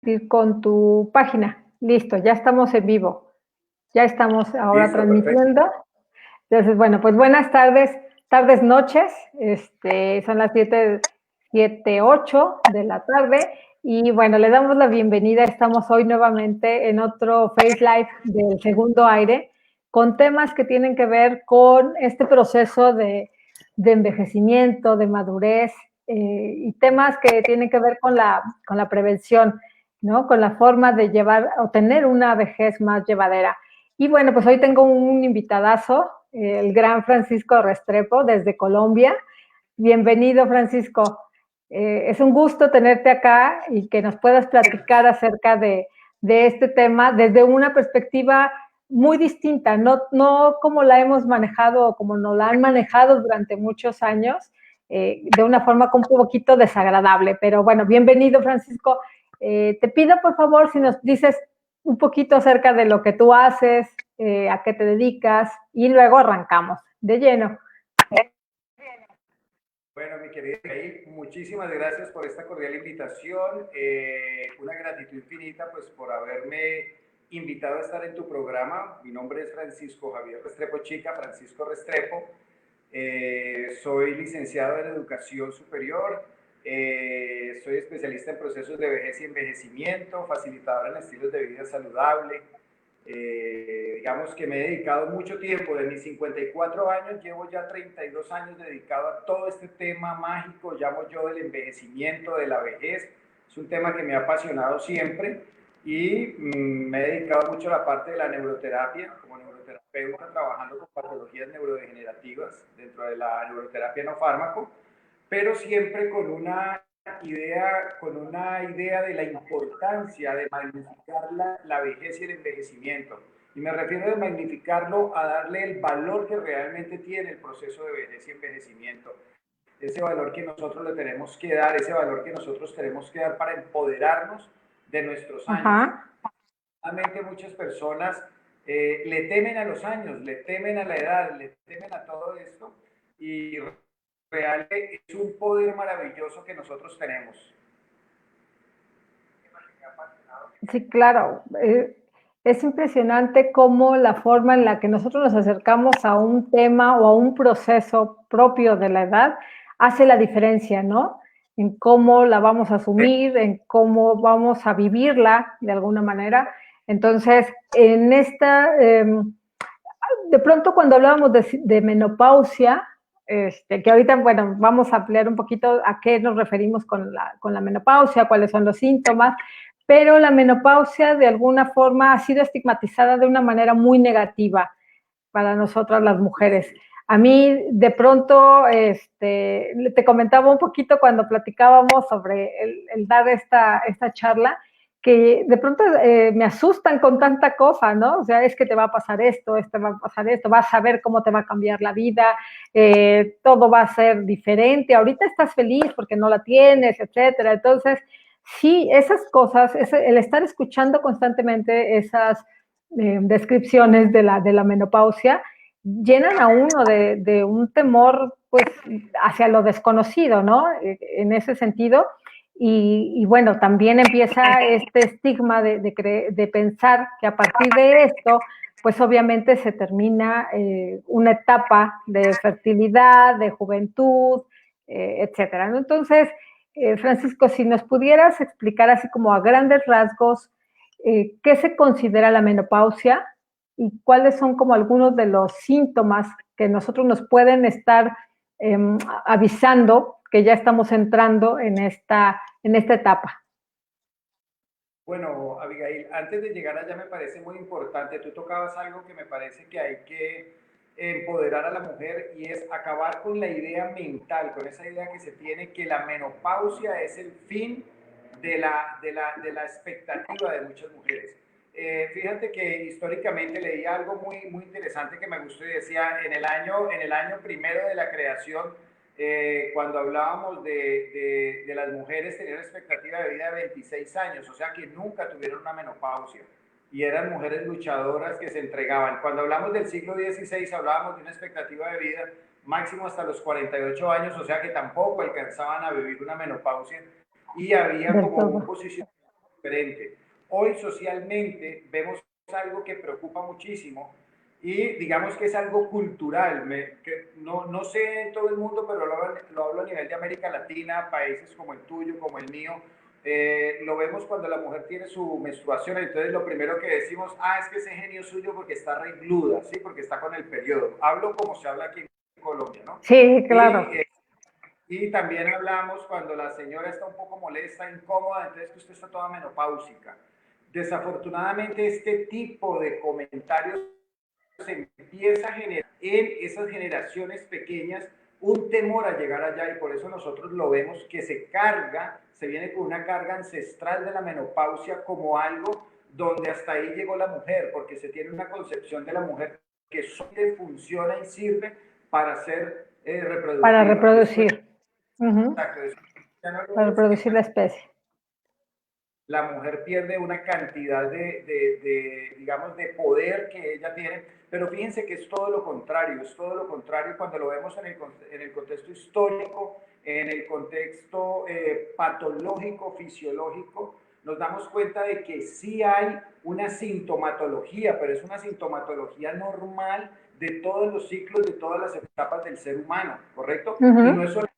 compartir con tu página. Listo, ya estamos en vivo. Ya estamos ahora Listo, perfecto. transmitiendo. Entonces, bueno, pues buenas tardes, tardes, noches. Son las 7:08 de la tarde. Y bueno, le damos la bienvenida. Estamos hoy nuevamente en otro Face Live del Segundo Aire, con temas que tienen que ver con este proceso de envejecimiento, de madurez, y temas que tienen que ver con la prevención, ¿no? Con la forma de llevar o tener una vejez más llevadera. Y bueno, pues hoy tengo un invitadazo, el gran Francisco Restrepo desde Colombia. Bienvenido, Francisco. Es un gusto tenerte acá y que nos puedas platicar acerca de este tema desde una perspectiva muy distinta, no como la hemos manejado o como nos la han manejado durante muchos años, de una forma un poquito desagradable. Pero bueno, bienvenido, Francisco. Te pido, por favor, si nos dices un poquito acerca de lo que tú haces, a qué te dedicas, y luego arrancamos de lleno. Bueno, mi querida Jair, muchísimas gracias por esta cordial invitación. Una gratitud infinita pues por haberme invitado a estar en tu programa. Mi nombre es Francisco Javier Restrepo Chica, Francisco Restrepo. Soy licenciado en Educación Superior. Soy especialista en procesos de vejez y envejecimiento, facilitador en estilos de vida saludable. Digamos que me he dedicado mucho tiempo, de mis 54 años, llevo ya 32 años dedicado a todo este tema mágico, llamo yo del envejecimiento, de la vejez. Es un tema que me ha apasionado siempre y me he dedicado mucho a la parte de la neuroterapia, como neuroterapeuta, trabajando con patologías neurodegenerativas dentro de la neuroterapia no fármaco, pero siempre con una idea de la importancia de magnificar la vejez y el envejecimiento. Y me refiero a magnificarlo a darle el valor que realmente tiene el proceso de vejez y envejecimiento. Ese valor que nosotros le tenemos que dar, ese valor que nosotros tenemos que dar para empoderarnos de nuestros años. Ajá. Realmente muchas personas le temen a los años, le temen a la edad, le temen a todo esto y realmente es un poder maravilloso que nosotros tenemos. Sí, claro. Es impresionante cómo la forma en la que nosotros nos acercamos a un tema o a un proceso propio de la edad hace la diferencia, ¿no? En cómo la vamos a asumir, en cómo vamos a vivirla de alguna manera. Entonces, de pronto cuando hablábamos de menopausia, que ahorita, bueno, vamos a ampliar un poquito a qué nos referimos con la menopausia, cuáles son los síntomas, pero la menopausia de alguna forma ha sido estigmatizada de una manera muy negativa para nosotras las mujeres. A mí, de pronto, te comentaba un poquito cuando platicábamos sobre el dar esta charla, que de pronto me asustan con tanta cosa, ¿no? O sea, es que te va a pasar esto, va a pasar esto, vas a ver cómo te va a cambiar la vida, todo va a ser diferente, ahorita estás feliz porque no la tienes, etcétera. Entonces, sí, esas cosas, el estar escuchando constantemente esas descripciones de la menopausia, llenan a uno de un temor, pues, hacia lo desconocido, ¿no? En ese sentido. Y bueno, también empieza este estigma de pensar que a partir de esto, pues obviamente se termina una etapa de fertilidad, de juventud, etcétera, ¿no? Entonces, Francisco, si nos pudieras explicar así como a grandes rasgos qué se considera la menopausia y cuáles son como algunos de los síntomas que nosotros nos pueden estar eh, avisando que ya estamos entrando en esta etapa. Bueno, Abigail, antes de llegar allá me parece muy importante, tú tocabas algo que me parece que hay que empoderar a la mujer y es acabar con la idea mental, con esa idea que se tiene que la menopausia es el fin de la expectativa de muchas mujeres. Fíjate que históricamente leí algo muy interesante que me gustó y decía, en el año primero de la creación, cuando hablábamos de las mujeres, tenían una expectativa de vida de 26 años, o sea que nunca tuvieron una menopausia y eran mujeres luchadoras que se entregaban. Cuando hablamos del siglo XVI, hablábamos de una expectativa de vida máximo hasta los 48 años, o sea que tampoco alcanzaban a vivir una menopausia y había Del como un todo. posicionamiento diferente. Hoy socialmente vemos algo que preocupa muchísimo y digamos que es algo cultural, que no sé en todo el mundo, pero lo hablo a nivel de América Latina, países como el tuyo, como el mío. Lo vemos cuando la mujer tiene su menstruación, entonces lo primero que decimos, es que ese genio suyo porque está regluda, ¿sí? Porque está con el periodo. Hablo como se habla aquí en Colombia, ¿no? Sí, claro. Y también hablamos cuando la señora está un poco molesta, incómoda, entonces que usted está toda menopáusica. Desafortunadamente este tipo de comentarios se empieza a generar en esas generaciones pequeñas un temor a llegar allá, y por eso nosotros lo vemos que se viene con una carga ancestral de la menopausia como algo donde hasta ahí llegó la mujer, porque se tiene una concepción de la mujer que solo funciona y sirve para ser Para reproductiva. Después, reproducir. Uh-huh. exacto, después ya no lo Para es, reproducir la entonces especie. la mujer pierde una cantidad digamos, de poder que ella tiene, pero fíjense que es todo lo contrario, es todo lo contrario cuando lo vemos en el contexto histórico, en el contexto patológico, fisiológico, nos damos cuenta de que sí hay una sintomatología, pero es una sintomatología normal de todos los ciclos, de todas las etapas del ser humano, ¿correcto? Y no Uh-huh. es solo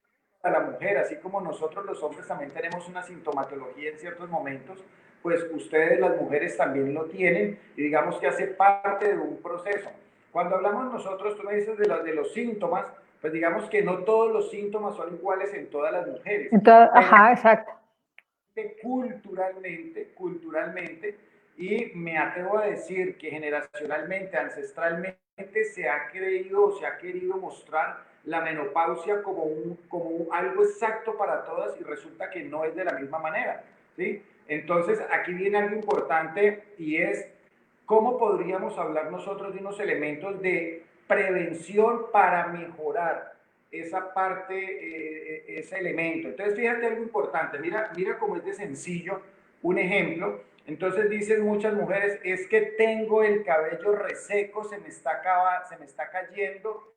a la mujer, así como nosotros los hombres también tenemos una sintomatología en ciertos momentos, pues ustedes las mujeres también lo tienen y digamos que hace parte de un proceso. Cuando hablamos nosotros, tú me dices de los síntomas, pues digamos que no todos los síntomas son iguales en todas las mujeres, Entonces, pero ajá, exacto. culturalmente, y me atrevo a decir que generacionalmente, ancestralmente, se ha creído o se ha querido mostrar la menopausia como algo exacto para todas y resulta que no es de la misma manera, ¿sí? Entonces, aquí viene algo importante y es cómo podríamos hablar nosotros de unos elementos de prevención para mejorar esa parte, ese elemento. Entonces, fíjate algo importante, mira cómo es de sencillo un ejemplo. Entonces dicen muchas mujeres, es que tengo el cabello reseco, se me está cayendo,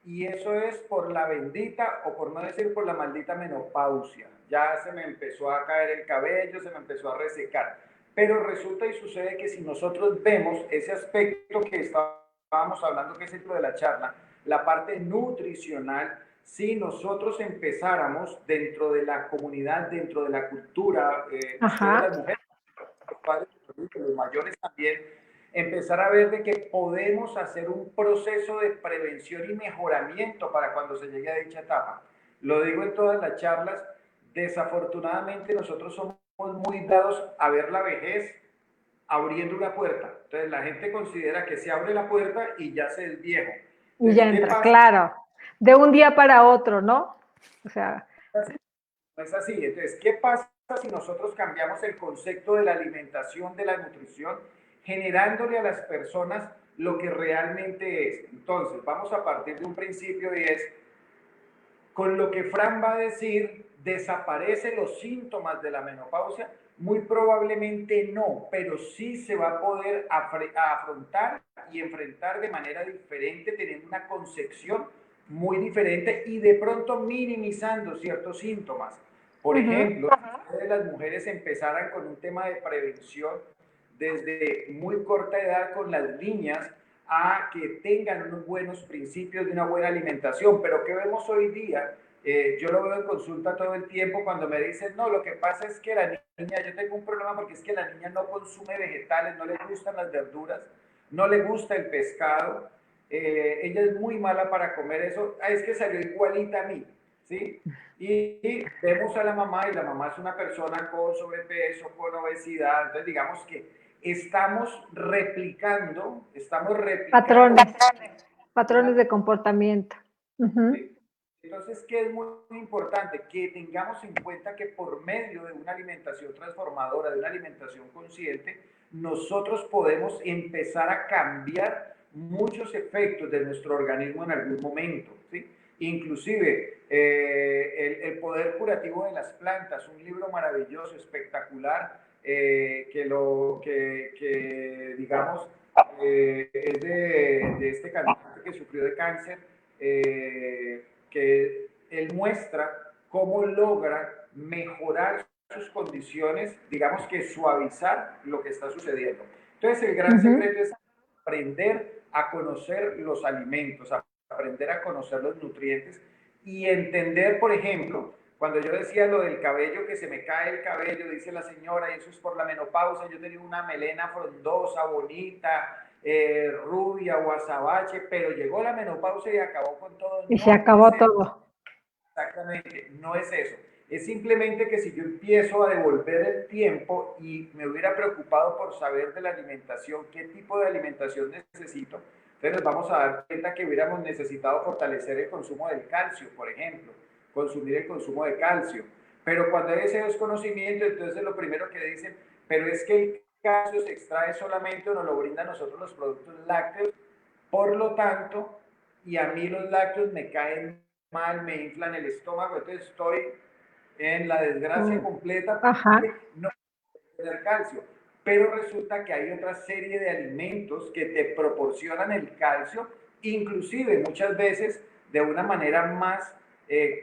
y eso es por la bendita, o por no decir por la maldita menopausia. Ya se me empezó a caer el cabello, se me empezó a resecar. Pero resulta y sucede que si nosotros vemos ese aspecto que estábamos hablando, que es el de la charla, la parte nutricional, si nosotros empezáramos dentro de la comunidad, dentro de la cultura, ustedes Ajá. las mujeres, los padres, los mayores también, empezar a ver de que podemos hacer un proceso de prevención y mejoramiento para cuando se llegue a dicha etapa. Lo digo en todas las charlas, desafortunadamente nosotros somos muy dados a ver la vejez abriendo una puerta. Entonces la gente considera que se abre la puerta y ya se es viejo. Y Entonces, ya ¿qué entra, pasa? claro. De un día para otro, ¿no? O sea, No es así. Entonces, ¿qué pasa si nosotros cambiamos el concepto de la alimentación, de la nutrición, generándole a las personas lo que realmente es? Entonces, vamos a partir de un principio y es, con lo que Fran va a decir, ¿desaparecen los síntomas de la menopausia? Muy probablemente no, pero sí se va a poder afrontar y enfrentar de manera diferente, teniendo una concepción muy diferente y de pronto minimizando ciertos síntomas. Por uh-huh. ejemplo, si las mujeres empezaran con un tema de prevención desde muy corta edad con las niñas, a que tengan unos buenos principios de una buena alimentación. Pero ¿qué vemos hoy día? Yo lo veo en consulta todo el tiempo cuando me dicen, no, lo que pasa es que la niña, yo tengo un problema porque es que la niña no consume vegetales, no le gustan las verduras, no le gusta el pescado, ella es muy mala para comer eso, es que salió igualita a mí, ¿sí? Y vemos a la mamá y la mamá es una persona con sobrepeso, con obesidad, entonces digamos que estamos replicando. Patrones, patrones Una, de comportamiento. Uh-huh. entonces, ¿qué es muy importante? Que tengamos en cuenta que por medio de una alimentación transformadora, de una alimentación consciente, nosotros podemos empezar a cambiar muchos efectos de nuestro organismo en algún momento, ¿sí? Inclusive el poder curativo de las plantas, un libro maravilloso, espectacular, digamos, es de este cantante que sufrió de cáncer, que él muestra cómo logra mejorar sus condiciones, digamos que suavizar lo que está sucediendo. Entonces el gran secreto es aprender a conocer los alimentos, aprender a conocer los nutrientes y entender, por ejemplo, cuando yo decía lo del cabello, que se me cae el cabello, dice la señora, y eso es por la menopausia, yo tenía una melena frondosa, bonita, rubia o azabache, pero llegó la menopausia y acabó con todo. Y se No, no acabó es eso. todo. Exactamente, no es eso. Es simplemente que si yo empiezo a devolver el tiempo y me hubiera preocupado por saber de la alimentación, qué tipo de alimentación necesito, entonces nos vamos a dar cuenta que hubiéramos necesitado fortalecer el consumo del calcio, por ejemplo, consumir el consumo de calcio. Pero cuando hay ese desconocimiento, entonces lo primero que dicen, pero es que el calcio se extrae solamente o nos lo brindan nosotros los productos lácteos, por lo tanto, y a mí los lácteos me caen mal, me inflan el estómago, entonces estoy en la desgracia completa porque no puedo tener calcio. Pero resulta que hay otra serie de alimentos que te proporcionan el calcio, inclusive muchas veces de una manera más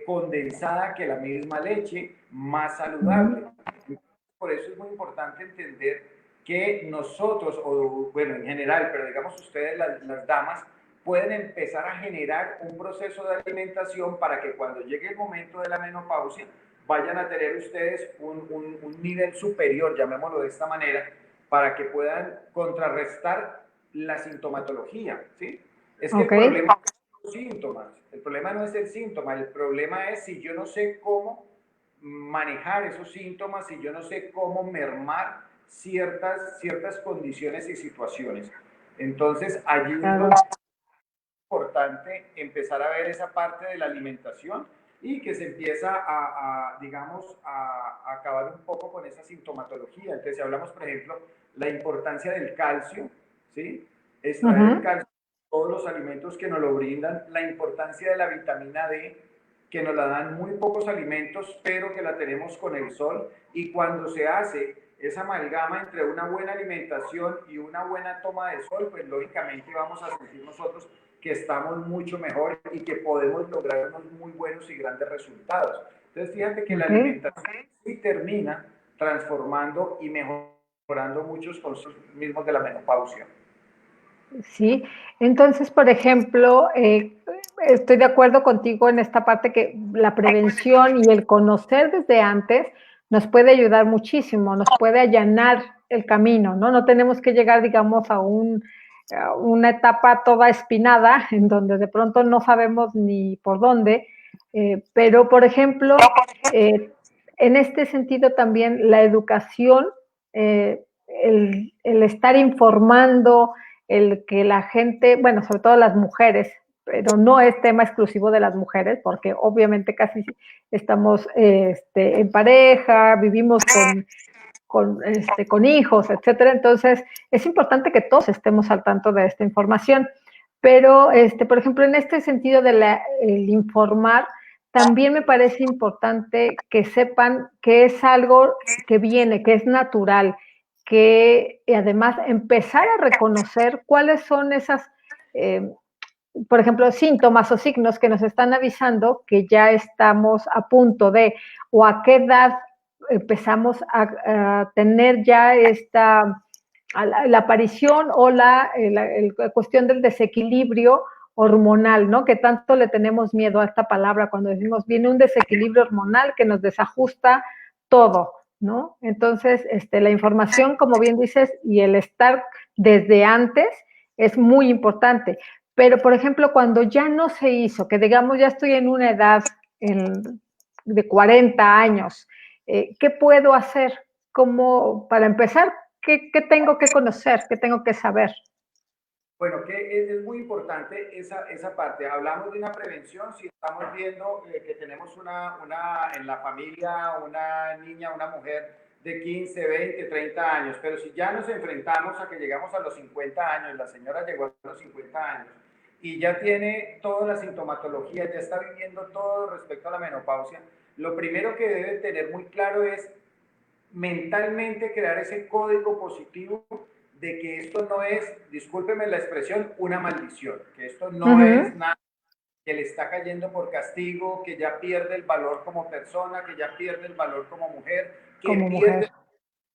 condensada que la misma leche, más saludable. Por eso es muy importante entender que nosotros, o bueno, en general, pero digamos ustedes, las damas, pueden empezar a generar un proceso de alimentación para que cuando llegue el momento de la menopausia vayan a tener ustedes un nivel superior, llamémoslo de esta manera, para que puedan contrarrestar la sintomatología, ¿sí? Es que el problema no son los síntomas, el problema no es el síntoma, el problema es si yo no sé cómo manejar esos síntomas, si yo no sé cómo mermar ciertas condiciones y situaciones. Entonces, allí es donde importante empezar a ver esa parte de la alimentación y que se empieza digamos, a acabar un poco con esa sintomatología. Entonces, si hablamos, por ejemplo, la importancia del calcio, ¿sí? Extraer el calcio, todos los alimentos que nos lo brindan, la importancia de la vitamina D, que nos la dan muy pocos alimentos, pero que la tenemos con el sol, y cuando se hace esa amalgama entre una buena alimentación y una buena toma de sol, pues lógicamente vamos a sentir nosotros que estamos mucho mejor y que podemos lograr unos muy buenos y grandes resultados. Entonces, fíjate que la alimentación sí termina transformando y mejorando muchos conceptos mismos de la menopausia. Sí, entonces, por ejemplo, estoy de acuerdo contigo en esta parte que la prevención y el conocer desde antes nos puede ayudar muchísimo, nos puede allanar el camino, ¿no? No tenemos que llegar, digamos, a una etapa toda espinada en donde de pronto no sabemos ni por dónde, pero, por ejemplo, en este sentido también la educación, el estar informando, el que la gente, bueno, sobre todo las mujeres, pero no es tema exclusivo de las mujeres, porque obviamente casi estamos en pareja, vivimos con hijos, etcétera. Entonces, es importante que todos estemos al tanto de esta información. Pero, por ejemplo, en este sentido de el informar, también me parece importante que sepan que es algo que viene, que es natural, que además empezar a reconocer cuáles son esas, por ejemplo, síntomas o signos que nos están avisando que ya estamos a punto de, o a qué edad empezamos a tener ya la aparición o la cuestión del desequilibrio hormonal, ¿no? Que tanto le tenemos miedo a esta palabra cuando decimos viene un desequilibrio hormonal que nos desajusta todo, ¿no? Entonces, la información, como bien dices, y el estar desde antes es muy importante. Pero, por ejemplo, cuando ya no se hizo, que digamos ya estoy en una edad de 40 años, ¿qué puedo hacer? ¿Cómo, para empezar, qué tengo que conocer? ¿Qué tengo que saber? Bueno, que es muy importante esa parte. Hablamos de una prevención si estamos viendo que tenemos en la familia una niña, una mujer de 15, 20, 30 años, pero si ya nos enfrentamos a que llegamos a los 50 años, la señora llegó a los 50 años y ya tiene toda la sintomatología, ya está viviendo todo respecto a la menopausia, lo primero que debe tener muy claro es mentalmente crear ese código positivo de que esto no es, discúlpeme la expresión, una maldición, que esto no es nada que le está cayendo por castigo, que ya pierde el valor como persona, que ya pierde el valor como mujer, que como pierde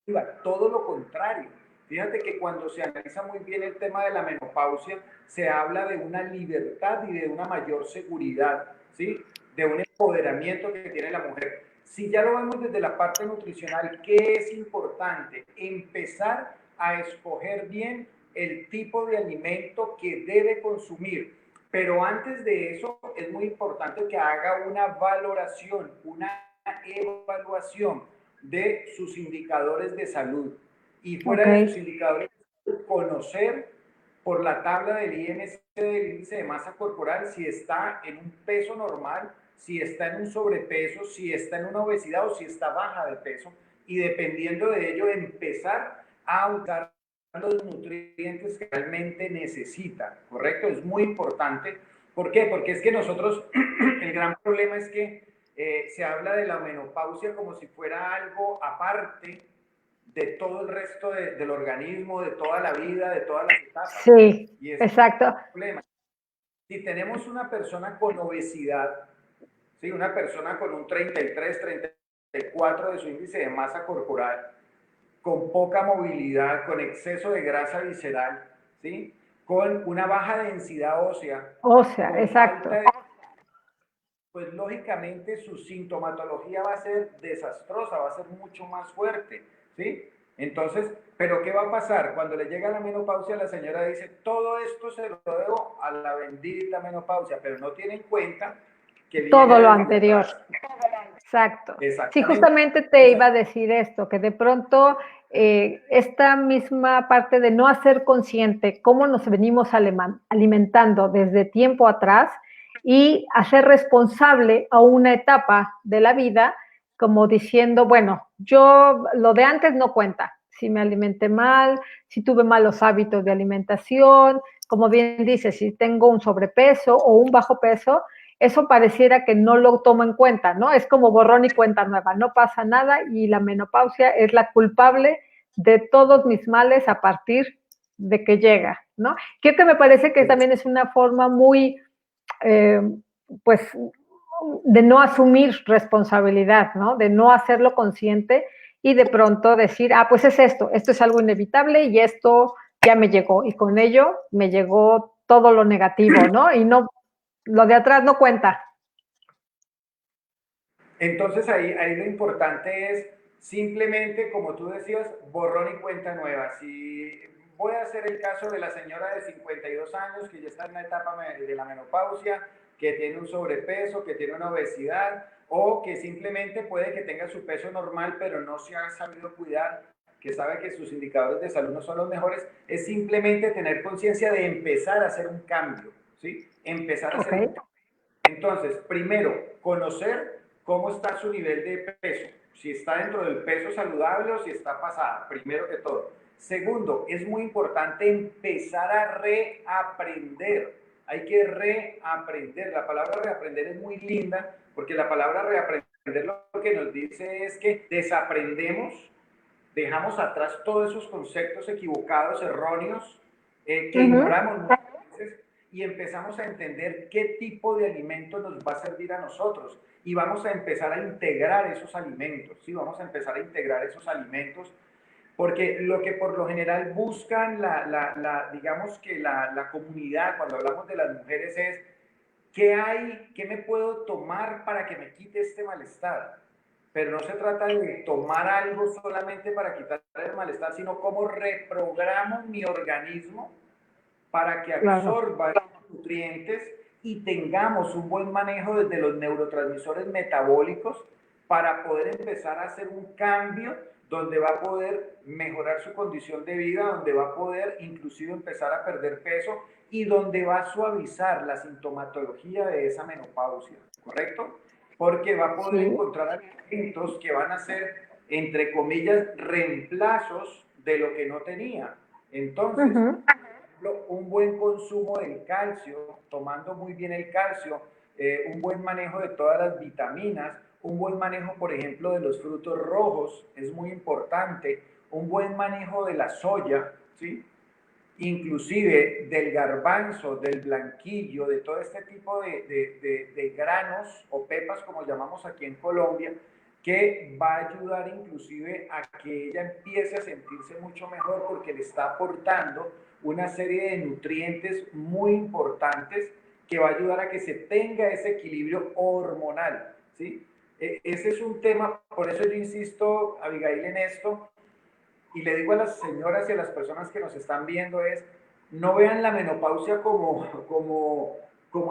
mujer. todo lo contrario. Fíjate que cuando se analiza muy bien el tema de la menopausia, se habla de una libertad y de una mayor seguridad, ¿sí? De un empoderamiento que tiene la mujer. Si ya lo vemos desde la parte nutricional, ¿qué es importante? Empezar a escoger bien el tipo de alimento que debe consumir. Pero antes de eso, es muy importante que haga una valoración, una evaluación de sus indicadores de salud y fuera Ok, de sus indicadores, conocer por la tabla del IMC, del índice de masa corporal, si está en un peso normal, si está en un sobrepeso, si está en una obesidad o si está baja de peso, y dependiendo de ello empezar a usar los nutrientes que realmente necesita, ¿correcto? Es muy importante. ¿Por qué? Porque es que nosotros, el gran problema es que se habla de la menopausia como si fuera algo aparte de todo el resto del organismo, de toda la vida, de todas las etapas. sí, Y ese es exacto. el problema. Si tenemos una persona con obesidad, ¿sí? Una persona con un 33, 34 de su índice de masa corporal, con poca movilidad, con exceso de grasa visceral, ¿sí? Con una baja densidad ósea, O sea, con falta exacto. de, pues lógicamente su sintomatología va a ser desastrosa, va a ser mucho más fuerte, ¿sí? Entonces, ¿pero qué va a pasar? Cuando le llega la menopausia, la señora dice, todo esto se lo debo a la bendita menopausia, pero no tiene en cuenta que viene Todo lo desde anterior. atrás. Exacto. Sí, Exactamente. justamente te iba a decir esto, que de pronto esta misma parte de no hacer consciente cómo nos venimos alimentando desde tiempo atrás y hacer responsable a una etapa de la vida, como diciendo, bueno, yo lo de antes no cuenta, si me alimenté mal, si tuve malos hábitos de alimentación, como bien dices, si tengo un sobrepeso o un bajo peso, eso pareciera que no lo tomo en cuenta, ¿no? Es como borrón y cuenta nueva, no pasa nada y la menopausia es la culpable de todos mis males a partir de que llega, ¿no? Creo que me parece que también es una forma muy, eh, pues, de no asumir responsabilidad, ¿no? De no hacerlo consciente y de pronto decir, ah, pues es esto es algo inevitable y esto ya me llegó y con ello me llegó todo lo negativo, ¿no? Y no, lo de atrás no cuenta. Entonces ahí lo importante es simplemente, como tú decías, borrón y cuenta nueva. Si voy a hacer el caso de la señora de 52 años que ya está en la etapa de la menopausia, que tiene un sobrepeso, que tiene una obesidad, o que simplemente puede que tenga su peso normal, pero no se ha sabido cuidar, que sabe que sus indicadores de salud no son los mejores, es simplemente tener conciencia de empezar a hacer un cambio, ¿sí? Empezar a Ok. hacer un cambio. Entonces, primero, conocer cómo está su nivel de peso, si está dentro del peso saludable o si está pasada, primero que todo. Segundo, es muy importante empezar a reaprender. Hay que reaprender. La palabra reaprender es muy linda porque la palabra reaprender lo que nos dice es que desaprendemos, dejamos atrás todos esos conceptos equivocados, erróneos, que Uh -huh. ignoramos muchas veces y empezamos a entender qué tipo de alimento nos va a servir a nosotros y vamos a empezar a integrar esos alimentos, ¿sí? Vamos a empezar a integrar esos alimentos porque lo que por lo general buscan digamos que la comunidad cuando hablamos de las mujeres es ¿qué hay, qué me puedo tomar para que me quite este malestar? Pero no se trata de tomar algo solamente para quitar el malestar, sino cómo reprogramo mi organismo para que Claro. absorba los nutrientes y tengamos un buen manejo desde los neurotransmisores metabólicos para poder empezar a hacer un cambio donde va a poder mejorar su condición de vida, donde va a poder inclusive empezar a perder peso y donde va a suavizar la sintomatología de esa menopausia, ¿correcto? Porque va a poder Sí. encontrar alimentos que van a ser, entre comillas, reemplazos de lo que no tenía. Uh Entonces, -huh. un buen consumo del calcio, tomando muy bien el calcio, un buen manejo de todas las vitaminas, un buen manejo, por ejemplo, de los frutos rojos, es muy importante, un buen manejo de la soya, ¿sí? Inclusive del garbanzo, del blanquillo, de todo este tipo de granos o pepas, como llamamos aquí en Colombia, que va a ayudar inclusive a que ella empiece a sentirse mucho mejor porque le está aportando una serie de nutrientes muy importantes que va a ayudar a que se tenga ese equilibrio hormonal, ¿sí? Ese es un tema, por eso yo insisto, Abigail, en esto, y le digo a las señoras y a las personas que nos están viendo es, no vean la menopausia como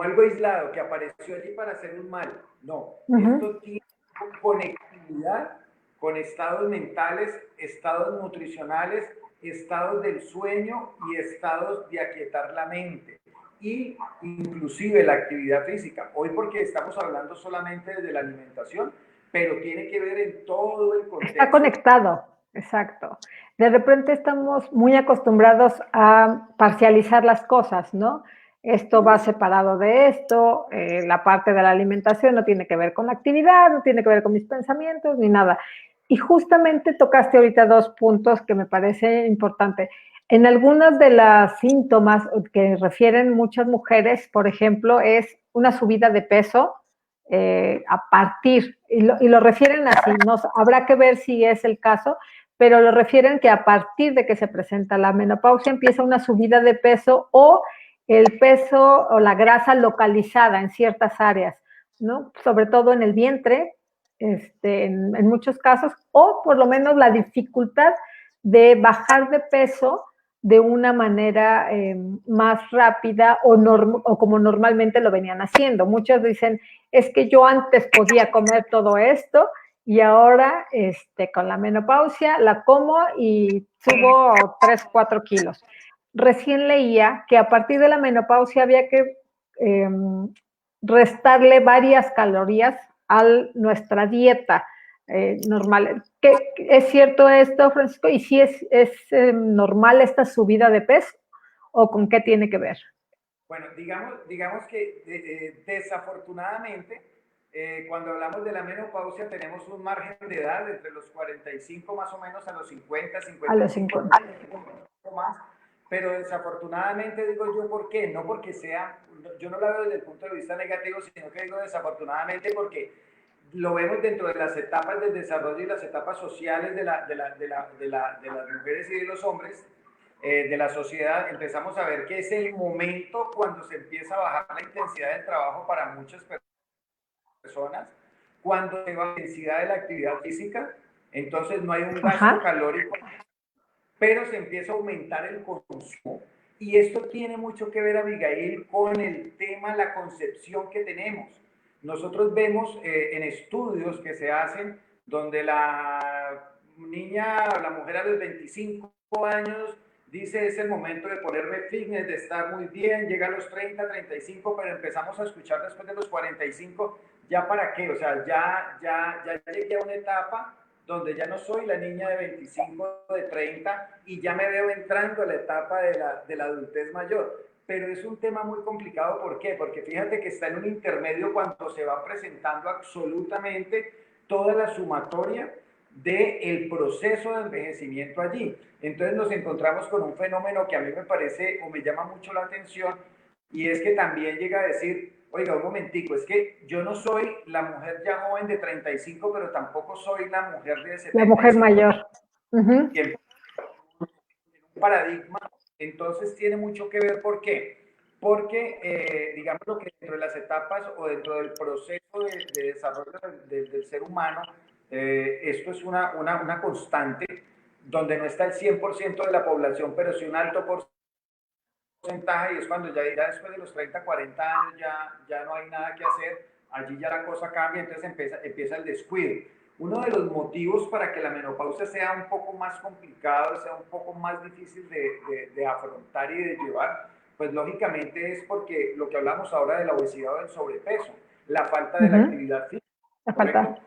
algo aislado, que apareció allí para hacer un mal. No, esto tiene conectividad con estados mentales, estados nutricionales, estados del sueño y estados de aquietar la mente. Y inclusive la actividad física. Hoy porque estamos hablando solamente de la alimentación, pero tiene que ver en todo el contexto. Está conectado, exacto. De repente estamos muy acostumbrados a parcializar las cosas, ¿no? Esto va separado de esto, la parte de la alimentación no tiene que ver con la actividad, no tiene que ver con mis pensamientos, ni nada. Y justamente tocaste ahorita dos puntos que me parece importante. En algunas de las síntomas que refieren muchas mujeres, por ejemplo, es una subida de peso, a partir, y lo refieren así, no, habrá que ver si es el caso, pero lo refieren que a partir de que se presenta la menopausia empieza una subida de peso o el peso o la grasa localizada en ciertas áreas, ¿no? Sobre todo en el vientre, en muchos casos, o por lo menos la dificultad de bajar de peso de una manera más rápida o como normalmente lo venían haciendo. Muchos dicen, es que yo antes podía comer todo esto y ahora con la menopausia la como y subo 3, 4 kilos. Recién leía que a partir de la menopausia había que restarle varias calorías a nuestra dieta normal. ¿Es cierto esto, Francisco? ¿Y si es normal esta subida de peso o con qué tiene que ver? Bueno, digamos que desafortunadamente, cuando hablamos de la menopausia tenemos un margen de edad entre los 45 más o menos a los 50, 55, a los 50. Más, pero desafortunadamente digo yo, ¿por qué? No porque sea, yo no la veo desde el punto de vista negativo, sino que digo desafortunadamente porque lo vemos dentro de las etapas del desarrollo y las etapas sociales de las mujeres y de los hombres, de la sociedad. Empezamos a ver que es el momento cuando se empieza a bajar la intensidad del trabajo para muchas personas, cuando se baja la intensidad de la actividad física, entonces no hay un gasto calórico, pero se empieza a aumentar el consumo. Y esto tiene mucho que ver, Abigail, con el tema, la concepción que tenemos. Nosotros vemos en estudios que se hacen donde la niña, la mujer a los 25 años dice es el momento de ponerme fitness, de estar muy bien, llega a los 30, 35, pero empezamos a escuchar después de los 45, ¿ya para qué? O sea, ya llegué a una etapa donde ya no soy la niña de 25, de 30 y ya me veo entrando a la etapa de la adultez mayor. Pero es un tema muy complicado, ¿por qué? Porque fíjate que está en un intermedio cuando se va presentando absolutamente toda la sumatoria del proceso de envejecimiento allí. Entonces nos encontramos con un fenómeno que a mí me parece o me llama mucho la atención y es que también llega a decir, oiga, un momentico, es que yo no soy la mujer ya joven de 35, pero tampoco soy la mujer de 75. La mujer mayor. Y en un paradigma, entonces tiene mucho que ver, ¿por qué? Porque, digamos lo que dentro de las etapas o dentro del proceso de desarrollo del ser humano, esto es una constante donde no está el 100% de la población, pero sí un alto porcentaje, y es cuando ya después de los 30, 40 años ya no hay nada que hacer, allí ya la cosa cambia, entonces empieza el descuido. Uno de los motivos para que la menopausia sea un poco más complicado, sea un poco más difícil de afrontar y de llevar, pues lógicamente es porque lo que hablamos ahora de la obesidad o del sobrepeso, la falta de la actividad física, ¿correcto?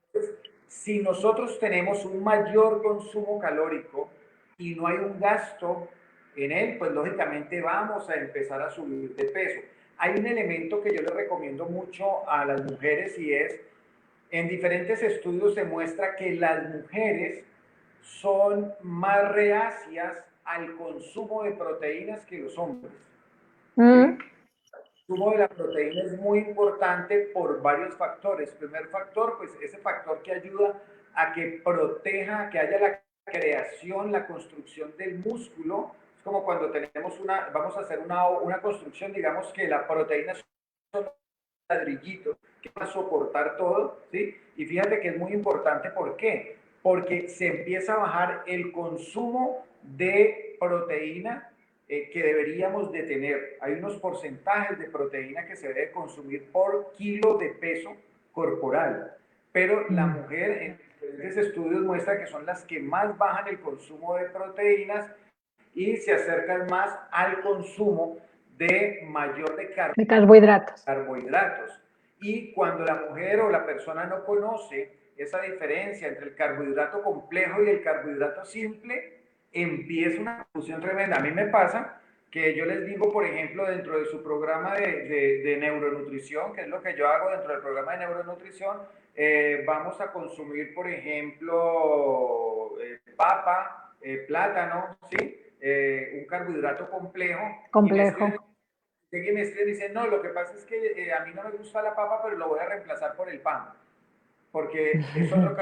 Entonces, si nosotros tenemos un mayor consumo calórico y no hay un gasto en él, pues lógicamente vamos a empezar a subir de peso. Hay un elemento que yo le recomiendo mucho a las mujeres y es, en diferentes estudios se muestra que las mujeres son más reacias al consumo de proteínas que los hombres. ¿Sí? consumo de la proteína es muy importante por varios factores. Primer factor, pues ese factor que ayuda a que proteja, que haya la creación, la construcción del músculo. Es como cuando tenemos vamos a hacer una construcción, digamos que la proteína son ladrillitos que van a soportar todo, ¿sí? Y fíjate que es muy importante, ¿por qué? Porque se empieza a bajar el consumo de proteína que deberíamos de tener. Hay unos porcentajes de proteína que se debe consumir por kilo de peso corporal, pero la mujer en diferentes estudios muestra que son las que más bajan el consumo de proteínas y se acercan más al consumo de mayor de carbohidratos. carbohidratos. Y cuando la mujer o la persona no conoce esa diferencia entre el carbohidrato complejo y el carbohidrato simple, empieza una confusión tremenda. A mí me pasa que yo les digo, por ejemplo, dentro de su programa de neuronutrición, que es lo que yo hago dentro del programa de neuronutrición, vamos a consumir, por ejemplo, papa, plátano, ¿sí? Un carbohidrato complejo. Complejo. Y me dice, no, lo que pasa es que a mí no me gusta la papa, pero lo voy a reemplazar por el pan, porque es otro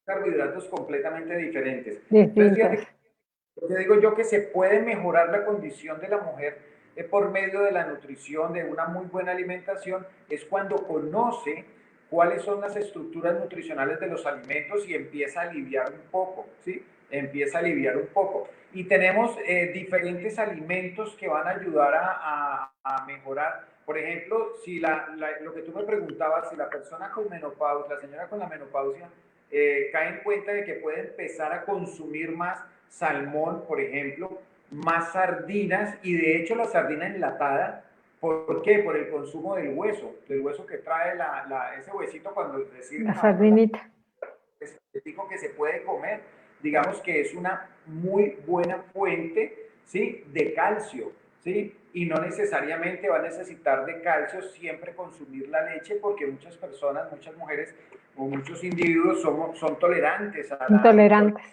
carbohidratos completamente diferentes. Entonces, Distintos. fíjate, te digo yo que se puede mejorar la condición de la mujer por medio de la nutrición, de una muy buena alimentación, es cuando conoce cuáles son las estructuras nutricionales de los alimentos y empieza a aliviar un poco, ¿sí? Empieza a aliviar un poco. Y tenemos diferentes alimentos que van a ayudar a mejorar. Por ejemplo, si lo que tú me preguntabas, si la persona con menopausia, la señora con la menopausia, cae en cuenta de que puede empezar a consumir más salmón, por ejemplo, más sardinas, y de hecho la sardina enlatada, ¿por qué? Por el consumo del hueso que trae ese huesito cuando La decimos sardinita. específico que se puede comer, digamos que es una muy buena fuente, ¿sí? De calcio, ¿sí? Y no necesariamente va a necesitar de calcio siempre consumir la leche, porque muchas personas, muchas mujeres o muchos individuos son tolerantes a la Intolerantes.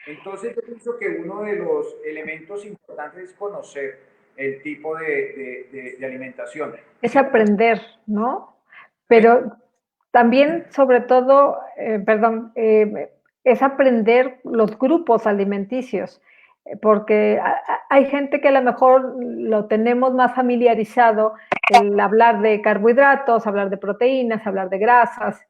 Entonces yo pienso que uno de los elementos importantes es conocer el tipo de alimentación. Es aprender, ¿no? Pero también, sobre todo, es aprender los grupos alimenticios, porque hay gente que a lo mejor lo tenemos más familiarizado, el hablar de carbohidratos, hablar de proteínas, hablar de grasas,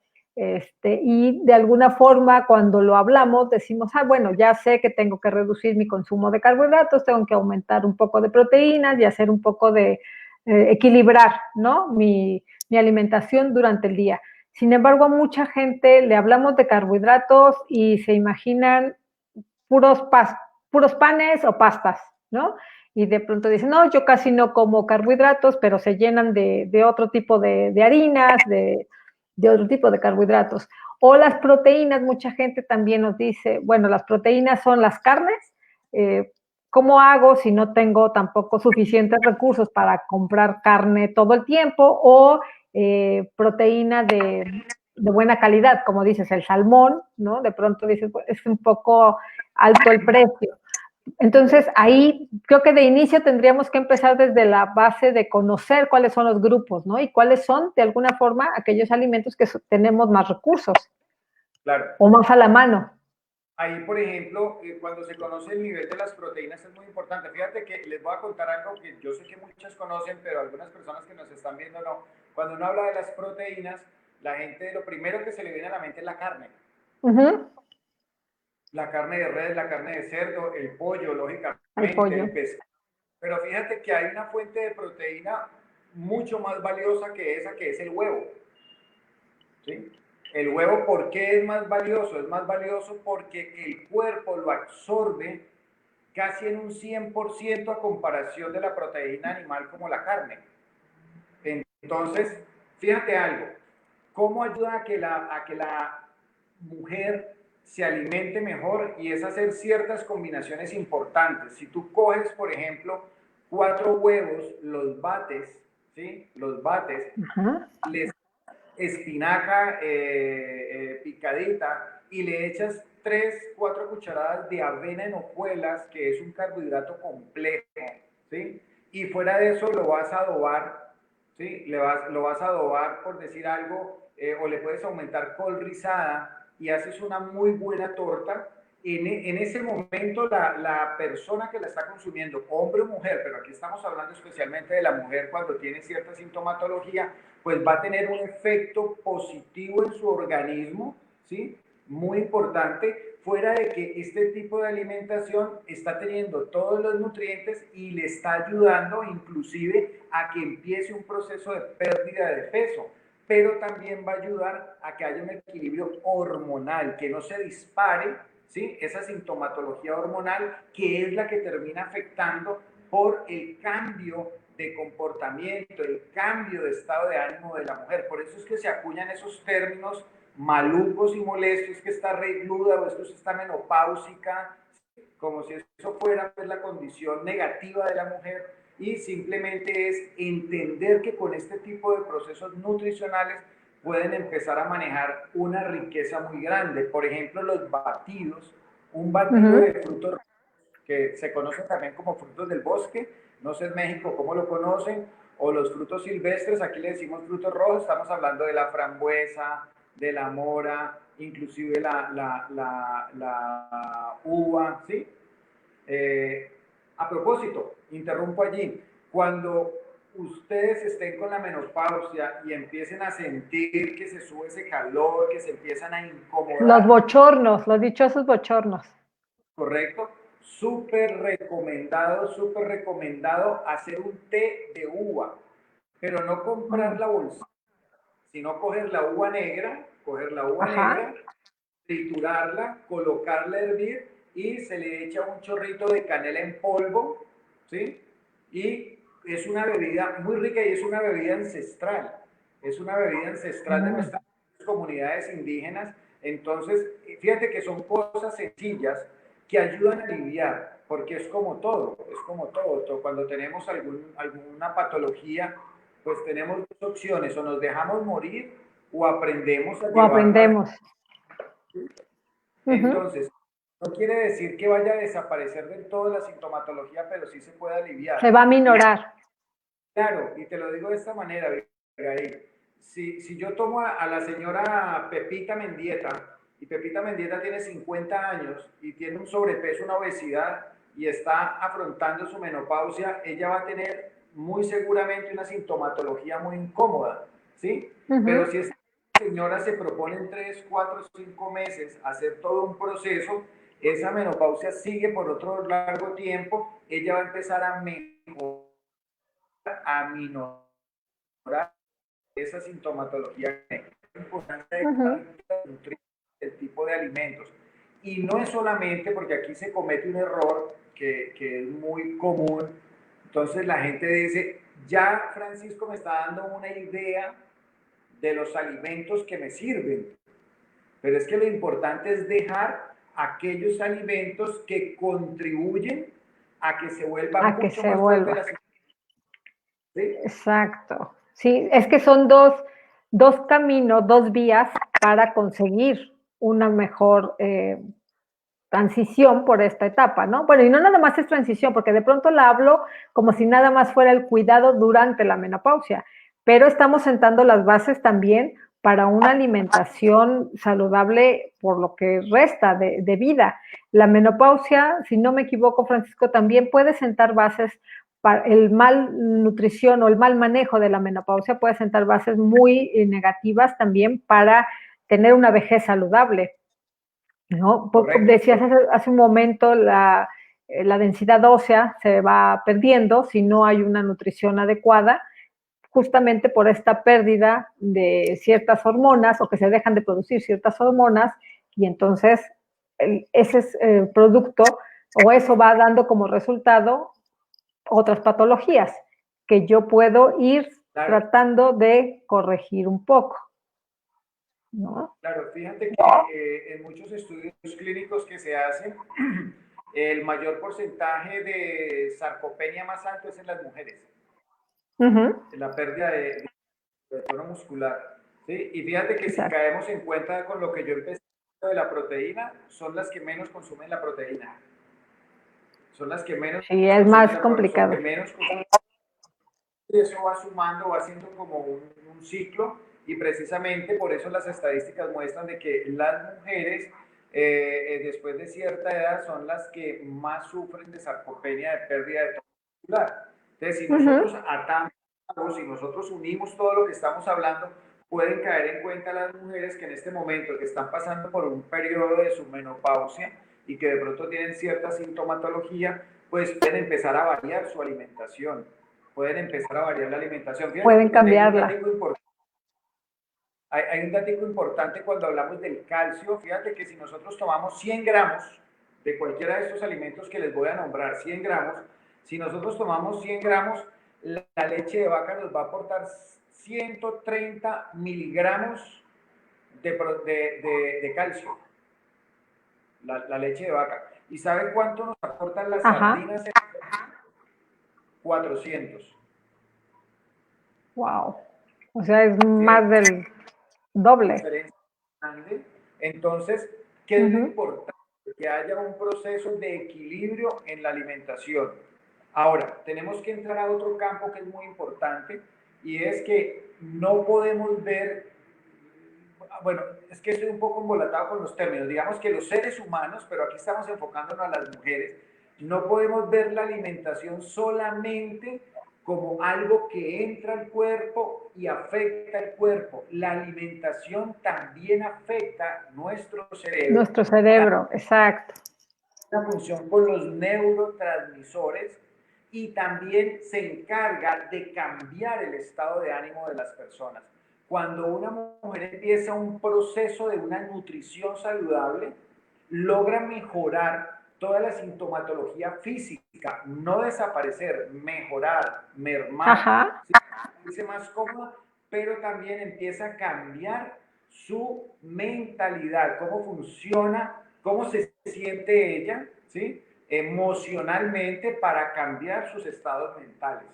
y de alguna forma cuando lo hablamos decimos, bueno, ya sé que tengo que reducir mi consumo de carbohidratos, tengo que aumentar un poco de proteínas y hacer un poco de equilibrar, ¿no? Mi alimentación durante el día. Sin embargo, a mucha gente le hablamos de carbohidratos y se imaginan puros panes o pastas, ¿no? Y de pronto dicen, no, yo casi no como carbohidratos, pero se llenan de otro tipo de harinas, de otro tipo de carbohidratos. O las proteínas, mucha gente también nos dice, bueno, las proteínas son las carnes, ¿cómo hago si no tengo tampoco suficientes recursos para comprar carne todo el tiempo? O proteína de buena calidad, como dices, el salmón, ¿no? De pronto dices, pues, es un poco alto el precio. Entonces, ahí creo que de inicio tendríamos que empezar desde la base de conocer cuáles son los grupos, ¿no? Y cuáles son, de alguna forma, aquellos alimentos que tenemos más recursos. Claro. O más a la mano. Ahí, por ejemplo, cuando se conoce el nivel de las proteínas es muy importante. Fíjate que les voy a contar algo que yo sé que muchos conocen, pero algunas personas que nos están viendo no. Cuando uno habla de las proteínas, la gente, lo primero que se le viene a la mente es la carne. La carne de res, la carne de cerdo, el pollo, lógicamente, el pescado. Pero fíjate que hay una fuente de proteína mucho más valiosa que esa, que es el huevo. ¿Sí? El huevo, ¿por qué es más valioso? Es más valioso porque el cuerpo lo absorbe casi en un 100% a comparación de la proteína animal como la carne. Entonces, fíjate algo, ¿cómo ayuda a que la mujer se alimente mejor? Y es hacer ciertas combinaciones importantes. Si tú coges, por ejemplo, 4 huevos, los bates, ¿sí? Los bates, les espinaca picadita y le echas 3, 4 cucharadas de avena en hojuelas, que es un carbohidrato complejo, ¿sí? y fuera de eso lo vas a adobar, ¿sí? Lo vas a adobar, por decir algo, o le puedes aumentar col rizada y haces una muy buena torta. En ese momento la persona que la está consumiendo, hombre o mujer, pero aquí estamos hablando especialmente de la mujer cuando tiene cierta sintomatología, pues va a tener un efecto positivo en su organismo, ¿sí? Muy importante, fuera de que este tipo de alimentación está teniendo todos los nutrientes y le está ayudando inclusive a que empiece un proceso de pérdida de peso, pero también va a ayudar a que haya un equilibrio hormonal, que no se dispare, ¿sí? Esa sintomatología hormonal que es la que termina afectando por el cambio de comportamiento, el cambio de estado de ánimo de la mujer. Por eso es que se acuñan esos términos malucos y molestos, que está regluda o esto está menopáusica, como si eso fuera pues, la condición negativa de la mujer, y simplemente es entender que con este tipo de procesos nutricionales pueden empezar a manejar una riqueza muy grande. Por ejemplo, los batidos, un batido de frutos que se conocen también como frutos del bosque, no sé en México cómo lo conocen, o los frutos silvestres, aquí le decimos frutos rojos, estamos hablando de la frambuesa, de la mora, inclusive la uva, ¿sí? A propósito, interrumpo allí, cuando ustedes estén con la menopausia y empiecen a sentir que se sube ese calor, que se empiezan a Los incomodar, bochornos, los dichosos bochornos. ¿correcto? Súper recomendado hacer un té de uva, pero no comprar la bolsa, sino coger la uva Ajá. negra, triturarla, colocarla a hervir y se le echa un chorrito de canela en polvo, ¿sí? Y es una bebida muy rica y es una bebida ancestral. Es una bebida ancestral de nuestras comunidades indígenas. Entonces, fíjate que son cosas sencillas que ayudan a aliviar, porque es como todo, es como todo. Cuando tenemos alguna patología, pues tenemos dos opciones, o nos dejamos morir o aprendemos a O llevarla. aprendemos. Entonces, no quiere decir que vaya a desaparecer del todo la sintomatología, pero sí se puede Se aliviar. va a Y minorar. claro, y te lo digo de esta manera, Abigail. Si yo tomo a la señora Pepita Mendieta, y Pepita Mendieta tiene 50 años y tiene un sobrepeso, una obesidad, y está afrontando su menopausia, ella va a tener muy seguramente una sintomatología muy incómoda, ¿sí? Pero si esta señora se propone en 3, 4, 5 meses hacer todo un proceso, esa menopausia sigue por otro largo tiempo, ella va a empezar a mejorar, a minorar esa sintomatología, la importancia de nutrir el tipo de alimentos. Y no es solamente porque aquí se comete un error que es muy común. Entonces la gente dice, ya Francisco me está dando una idea de los alimentos que me sirven, pero es que lo importante es dejar aquellos alimentos que contribuyen a que se vuelva A que mucho se más fuerte vuelva. la, ¿sí? Exacto. Sí, es que son dos caminos, dos vías para conseguir una mejor transición por esta etapa, ¿no? Bueno, y no nada más es transición, porque de pronto la hablo como si nada más fuera el cuidado durante la menopausia, pero estamos sentando las bases también para una alimentación saludable por lo que resta de vida. La menopausia, si no me equivoco, Francisco, también puede sentar bases para el mal nutrición o el mal manejo de la menopausia, puede sentar bases muy negativas también para tener una vejez saludable. ¿No? Correcto. Decías hace un momento, la densidad ósea se va perdiendo si no hay una nutrición adecuada, justamente por esta pérdida de ciertas hormonas o que se dejan de producir ciertas hormonas y entonces ese es el producto o eso va dando como resultado otras patologías que yo puedo ir Claro, tratando de corregir un poco, ¿no? claro, fíjate que en muchos estudios clínicos que se hacen, el mayor porcentaje de sarcopenia más alto es en las mujeres, en la pérdida de tono muscular. ¿Sí? Y fíjate que si Exacto. caemos en cuenta con lo que yo empecé de la proteína, son las que menos consumen la proteína. Son las que menos Sí, es consumen más la proteína, son las que complicado. menos consumen. y eso va sumando, va siendo como un ciclo, y precisamente por eso las estadísticas muestran de que las mujeres después de cierta edad son las que más sufren de sarcopenia, de pérdida de tono muscular. Entonces, si nosotros atamos, si nosotros unimos todo lo que estamos hablando, pueden caer en cuenta las mujeres que en este momento que están pasando por un periodo de su menopausia y que de pronto tienen cierta sintomatología, pues pueden empezar a variar su alimentación, pueden empezar a variar la alimentación. Fíjate Pueden que tengo un cambiarla. dato importante. Hay un dato importante cuando hablamos del calcio. Fíjate que si nosotros tomamos 100 gramos de cualquiera de estos alimentos que les voy a nombrar, 100 gramos, si nosotros tomamos 100 gramos, la leche de vaca nos va a aportar 130 miligramos de calcio, la leche de vaca. ¿Y sabe cuánto nos aportan las sardinas? 400. Wow. O sea, es más del doble. Diferencia grande. Entonces, ¿qué es lo importante? Que haya un proceso de equilibrio en la alimentación. Ahora, tenemos que entrar a otro campo que es muy importante, y es que no podemos ver, bueno, es que estoy un poco embolatado con los términos, digamos que los seres humanos, pero aquí estamos enfocándonos a las mujeres, no podemos ver la alimentación solamente como algo que entra al cuerpo y afecta al cuerpo. La alimentación también afecta nuestro cerebro. Nuestro cerebro, exacto. Una función con los neurotransmisores, y también se encarga de cambiar el estado de ánimo de las personas. Cuando una mujer empieza un proceso de una nutrición saludable, logra mejorar toda la sintomatología física, no desaparecer, mejorar, mermar, sentirse más cómoda, pero también empieza a cambiar su mentalidad, cómo funciona, cómo se siente ella, ¿sí? Emocionalmente, para cambiar sus estados mentales.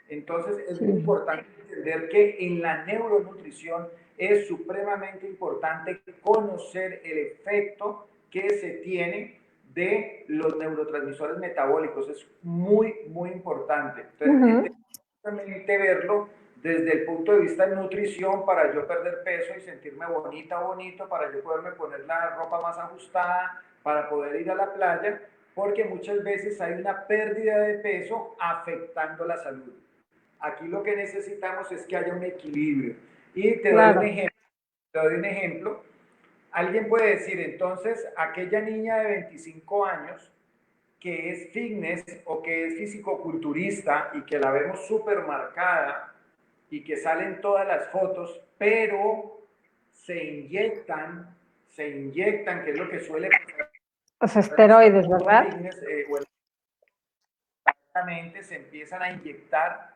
Entonces es muy importante entender que en la neuronutrición es supremamente importante conocer el efecto que se tiene de los neurotransmisores metabólicos. Es muy, muy importante. Entonces, justamente verlo desde el punto de vista de nutrición, para yo perder peso y sentirme bonita o bonito, para yo poderme poner la ropa más ajustada, para poder ir a la playa, porque muchas veces hay una pérdida de peso afectando la salud. Aquí lo que necesitamos es que haya un equilibrio. Y te doy un ejemplo. Te doy un ejemplo. Alguien puede decir, entonces, aquella niña de 25 años que es fitness o que es fisicoculturista y que la vemos súper marcada y que salen todas las fotos, pero se inyectan, que es lo que suele pasar. Los esteroides, ¿verdad? Fitness, se empiezan a inyectar,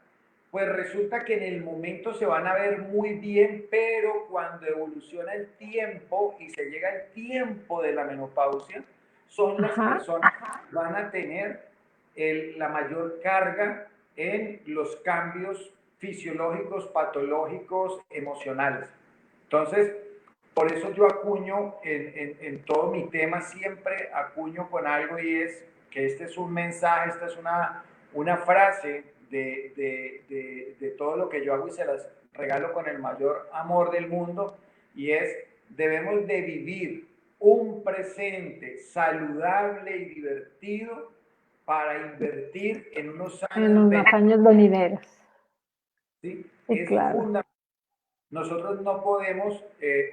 pues resulta que en el momento se van a ver muy bien, pero cuando evoluciona el tiempo y se llega el tiempo de la menopausia, son las personas que van a tener la mayor carga en los cambios fisiológicos, patológicos, emocionales. Entonces, por eso yo acuño en todo mi tema, siempre acuño con algo, y es que este es un mensaje, esta es una frase de todo lo que yo hago, y se las regalo con el mayor amor del mundo, y es: debemos de vivir un presente saludable y divertido para invertir en unos años, en unos años venideros. ¿sí? Sí, Es claro. fundamental. Nosotros no podemos,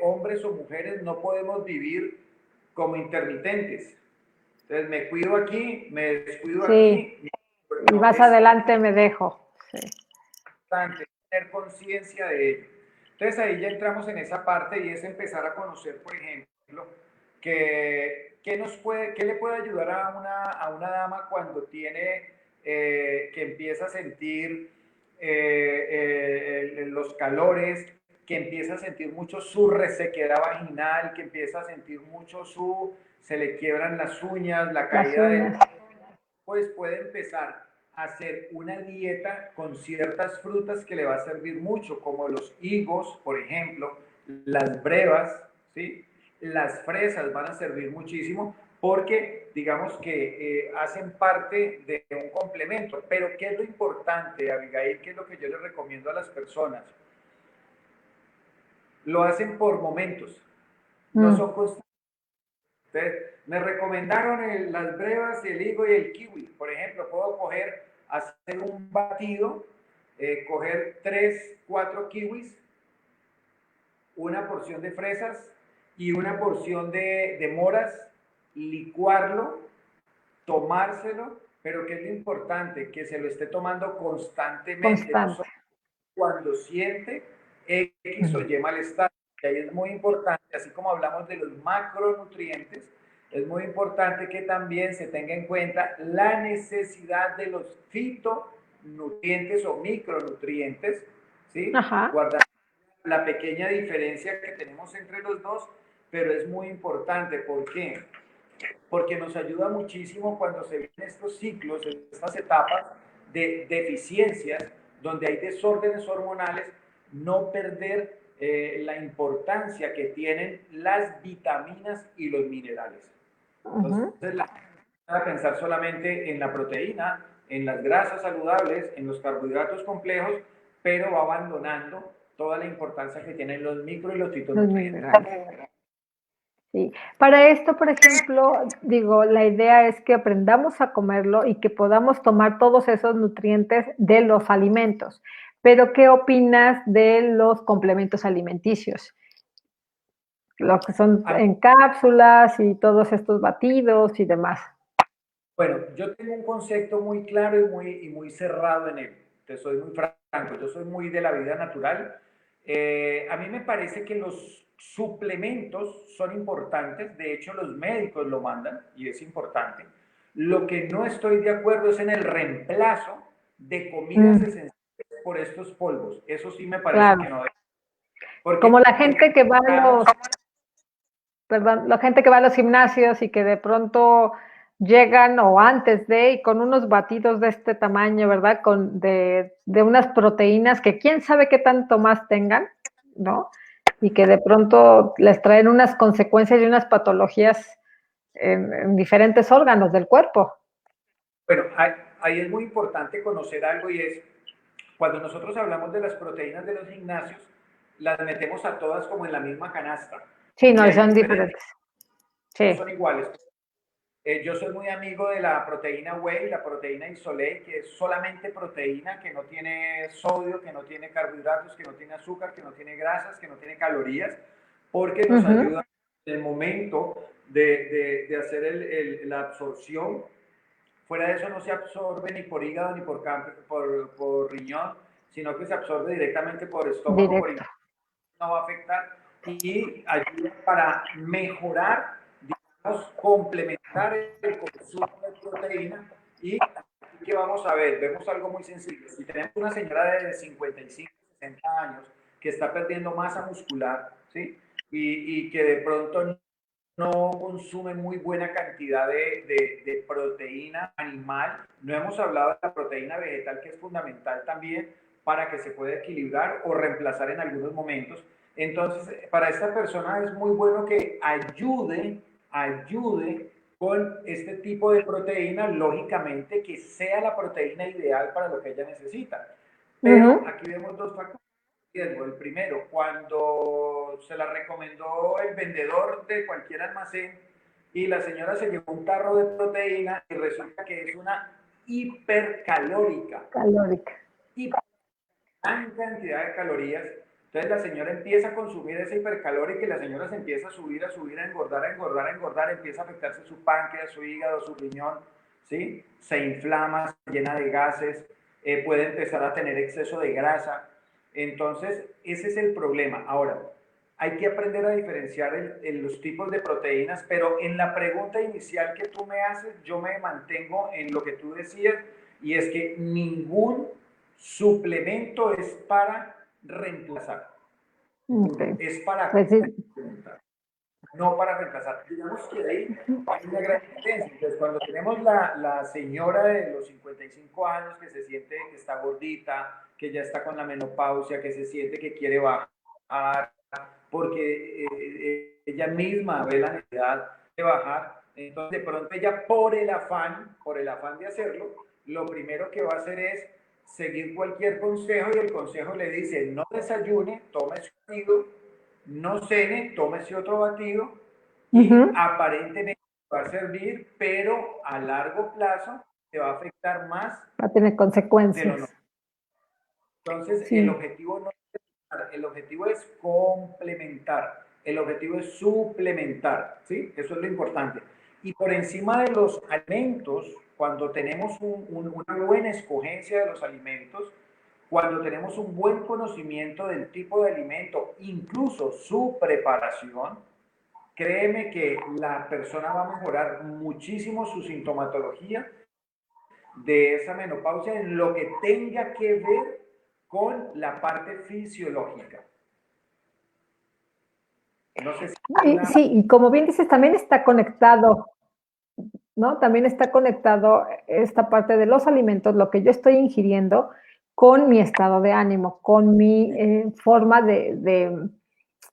hombres o mujeres, no podemos vivir como intermitentes. Entonces me cuido aquí, me descuido aquí. Y más adelante me dejo. Sí. Tener conciencia de ello. Entonces ahí ya entramos en esa parte, y es empezar a conocer, por ejemplo, qué le puede ayudar a una dama cuando tiene, que empieza a sentir los calores, que empieza a sentir mucho su resequedad vaginal, que empieza a sentir mucho se le quiebran las uñas, la caída del... Pues puede empezar a hacer una dieta con ciertas frutas que le va a servir mucho, como los higos, por ejemplo, las brevas, ¿sí? Las fresas van a servir muchísimo, porque digamos que hacen parte de un complemento. Pero ¿qué es lo importante, Abigail? ¿Qué es lo que yo les recomiendo a las personas? Lo hacen por momentos, no son constantes. Entonces, me recomendaron las brevas, el higo y el kiwi. Por ejemplo, puedo coger, hacer un batido, coger 3, 4 kiwis, una porción de fresas y una porción de moras, licuarlo, tomárselo, pero ¿qué es lo importante? Que se lo esté tomando constantemente, no solo cuando siente X o Y malestar. Y ahí es muy importante, así como hablamos de los macronutrientes, es muy importante que también se tenga en cuenta la necesidad de los fitonutrientes o micronutrientes, ¿sí? Guardar la pequeña diferencia que tenemos entre los dos, pero es muy importante. ¿Por qué? Porque nos ayuda muchísimo cuando se vienen estos ciclos, estas etapas de deficiencias, donde hay desórdenes hormonales, no perder la importancia que tienen las vitaminas y los minerales. Entonces, a pensar solamente en la proteína, en las grasas saludables, en los carbohidratos complejos, pero va abandonando toda la importancia que tienen los micro y los fitonutrientes. Sí. Para esto, por ejemplo, digo, la idea es que aprendamos a comerlo y que podamos tomar todos esos nutrientes de los alimentos. Pero, ¿qué opinas de los complementos alimenticios? Lo que son en cápsulas y todos estos batidos y demás. Bueno, yo tengo un concepto muy claro y muy cerrado en él. Te soy muy franco, yo soy muy de la vida natural. A mí me parece que los suplementos son importantes, de hecho los médicos lo mandan y es importante. Lo que no estoy de acuerdo es en el reemplazo de comidas esenciales por estos polvos. Eso sí me parece que no debe. Porque como la gente que va a los, perdón, la gente que va a los gimnasios y que de pronto llegan o antes de y con unos batidos de este tamaño, ¿verdad? De unas proteínas que quién sabe qué tanto más tengan, ¿no? Y que de pronto les traen unas consecuencias y unas patologías en diferentes órganos del cuerpo. Bueno, ahí es muy importante conocer algo y es, cuando nosotros hablamos de las proteínas de los gimnasios, las metemos a todas como en la misma canasta. Sí, no, son diferentes. Sí. No son iguales. Yo soy muy amigo de la proteína whey, la proteína isolé, que es solamente proteína, que no tiene sodio, que no tiene carbohidratos, que no tiene azúcar, que no tiene grasas, que no tiene calorías, porque nos ayuda en el momento de hacer la absorción. Fuera de eso no se absorbe ni por hígado ni por riñón, sino que se absorbe directamente por estómago, por intestino, no va a afectar y ayuda para mejorar, digamos, complementar el consumo de proteína. Y aquí que vamos a ver, vemos algo muy sencillo. Si tenemos una señora de 55, 60 años que está perdiendo masa muscular, ¿sí? Y que de pronto no consume muy buena cantidad de proteína animal. No hemos hablado de la proteína vegetal, que es fundamental también para que se pueda equilibrar o reemplazar en algunos momentos. Entonces, para esta persona es muy bueno que ayude con este tipo de proteína, lógicamente que sea la proteína ideal para lo que ella necesita. Pero aquí vemos dos factores. El primero, cuando se la recomendó el vendedor de cualquier almacén y la señora se llevó un tarro de proteína y resulta que es una hipercalórica. Y gran cantidad de calorías. Entonces la señora empieza a consumir esa hipercalórica y la señora se empieza a subir, a engordar, empieza a afectarse su páncreas, su hígado, su riñón, ¿sí? Se inflama, se llena de gases, puede empezar a tener exceso de grasa. Entonces, ese es el problema. Ahora, hay que aprender a diferenciar los tipos de proteínas, pero en la pregunta inicial que tú me haces, yo me mantengo en lo que tú decías, y es que ningún suplemento es para reemplazar. Es para complementar, no para reemplazar. Digamos que ahí hay una gran diferencia. Entonces, cuando tenemos la señora de los 55 años que se siente que está gordita, que ya está con la menopausia, que se siente que quiere bajar, porque ella misma ve la necesidad de bajar, Entonces, de pronto ella por el afán de hacerlo, lo primero que va a hacer es seguir cualquier consejo y el consejo le dice, no desayune, tómese un batido, no cene, tómese otro batido y aparentemente va a servir, pero a largo plazo te va a afectar más Va a tener de lo consecuencias. normal. Entonces, el Sí. objetivo no es, el objetivo es complementar, el objetivo es suplementar, ¿sí? Eso es lo importante. Y por encima de los alimentos, cuando tenemos una buena escogencia de los alimentos, cuando tenemos un buen conocimiento del tipo de alimento, incluso su preparación, créeme que la persona va a mejorar muchísimo su sintomatología de esa menopausia en lo que tenga que ver con la parte fisiológica. No sé si Sí, y como bien dices, también está conectado, ¿no? También está conectado esta parte de los alimentos, lo que yo estoy ingiriendo, con mi estado de ánimo, con mi forma de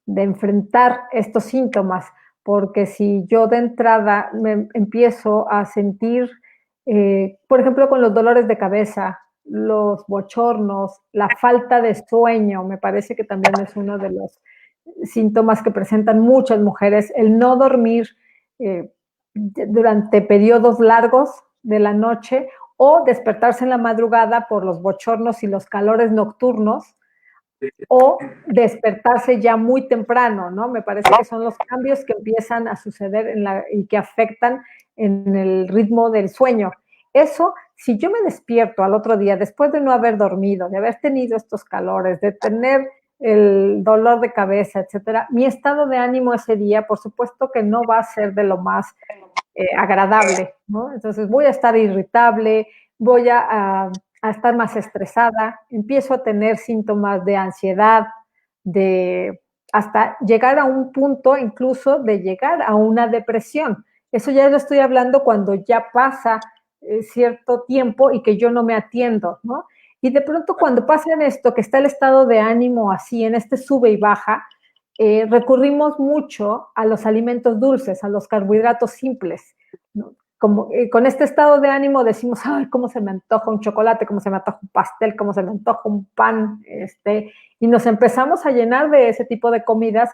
enfrentar estos síntomas, porque si yo de entrada me empiezo a sentir, por ejemplo, con los dolores de cabeza, los bochornos, la falta de sueño, me parece que también es uno de los síntomas que presentan muchas mujeres, el no dormir durante periodos largos de la noche o despertarse en la madrugada por los bochornos y los calores nocturnos, o despertarse ya muy temprano, ¿no? Me parece que son los cambios que empiezan a suceder y que afectan en el ritmo del sueño. Eso, si yo me despierto al otro día, después de no haber dormido, de haber tenido estos calores, de tener el dolor de cabeza, etcétera, mi estado de ánimo ese día, por supuesto que no va a ser de lo más agradable, ¿no? Entonces voy a estar irritable, voy a estar más estresada, empiezo a tener síntomas de ansiedad, de hasta llegar a un punto incluso de llegar a una depresión. Eso ya lo estoy hablando cuando ya pasa cierto tiempo y que yo no me atiendo, ¿no? Y de pronto cuando pasa esto, que está el estado de ánimo así, en este sube y baja, recurrimos mucho a los alimentos dulces, a los carbohidratos simples, ¿no? Como, con este estado de ánimo decimos, ay, cómo se me antoja un chocolate, cómo se me antoja un pastel, cómo se me antoja un pan, y nos empezamos a llenar de ese tipo de comidas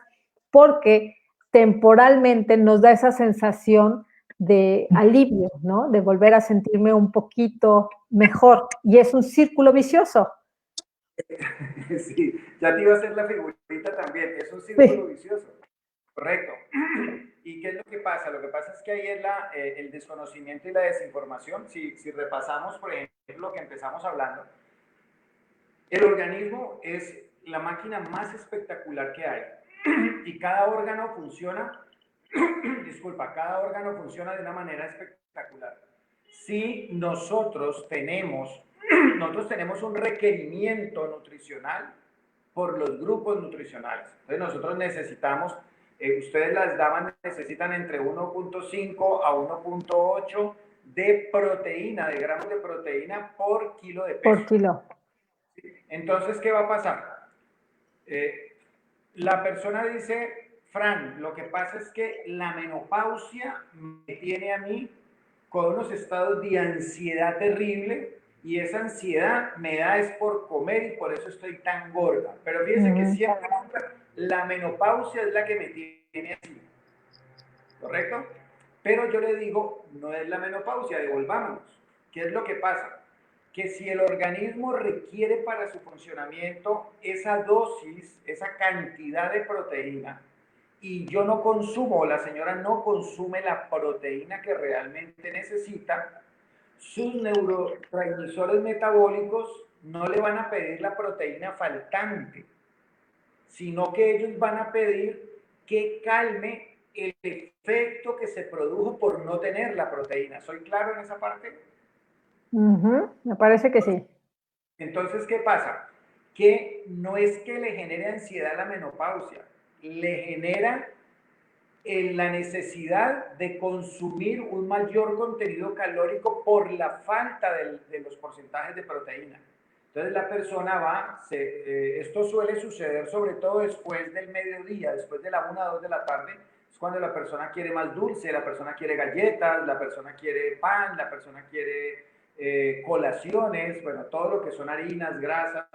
porque temporalmente nos da esa sensación de alivio, ¿no? De volver a sentirme un poquito mejor. Y es un círculo vicioso. sí, ya te iba a hacer la figurita también, es un círculo Sí. vicioso, correcto. ¿Y qué es lo que pasa? Lo que pasa es que ahí es el desconocimiento y la desinformación. Si repasamos, por ejemplo, lo que empezamos hablando, el organismo es la máquina más espectacular que hay y cada órgano funciona, disculpa, cada órgano funciona de una manera espectacular. Si nosotros tenemos un requerimiento nutricional por los grupos nutricionales. Entonces nosotros necesitamos, ustedes las damas necesitan entre 1.5 a 1.8 de proteína, de gramos de proteína por kilo de peso. Por kilo. Entonces, ¿qué va a pasar? La persona dice, Fran, lo que pasa es que la menopausia me tiene a mí con unos estados de ansiedad terrible y esa ansiedad me da es por comer y por eso estoy tan gorda. Pero fíjense que siempre la menopausia es la que me tiene así, ¿correcto? Pero yo le digo, no es la menopausia, devolvámonos. ¿Qué es lo que pasa? Que si el organismo requiere para su funcionamiento esa dosis, esa cantidad de proteína, y yo no consumo, o la señora no consume la proteína que realmente necesita, sus neurotransmisores metabólicos no le van a pedir la proteína faltante, sino que ellos van a pedir que calme el efecto que se produjo por no tener la proteína. ¿Soy claro en esa parte? Me parece que sí. Entonces, ¿qué pasa? Que no es que le genere ansiedad la menopausia, le genera la necesidad de consumir un mayor contenido calórico por la falta de los porcentajes de proteína. Entonces la persona esto suele suceder sobre todo después del mediodía, después de la 1 o 2 de la tarde, Es cuando la persona quiere más dulce, la persona quiere galletas, la persona quiere pan, la persona quiere colaciones, bueno, todo lo que son harinas, grasas,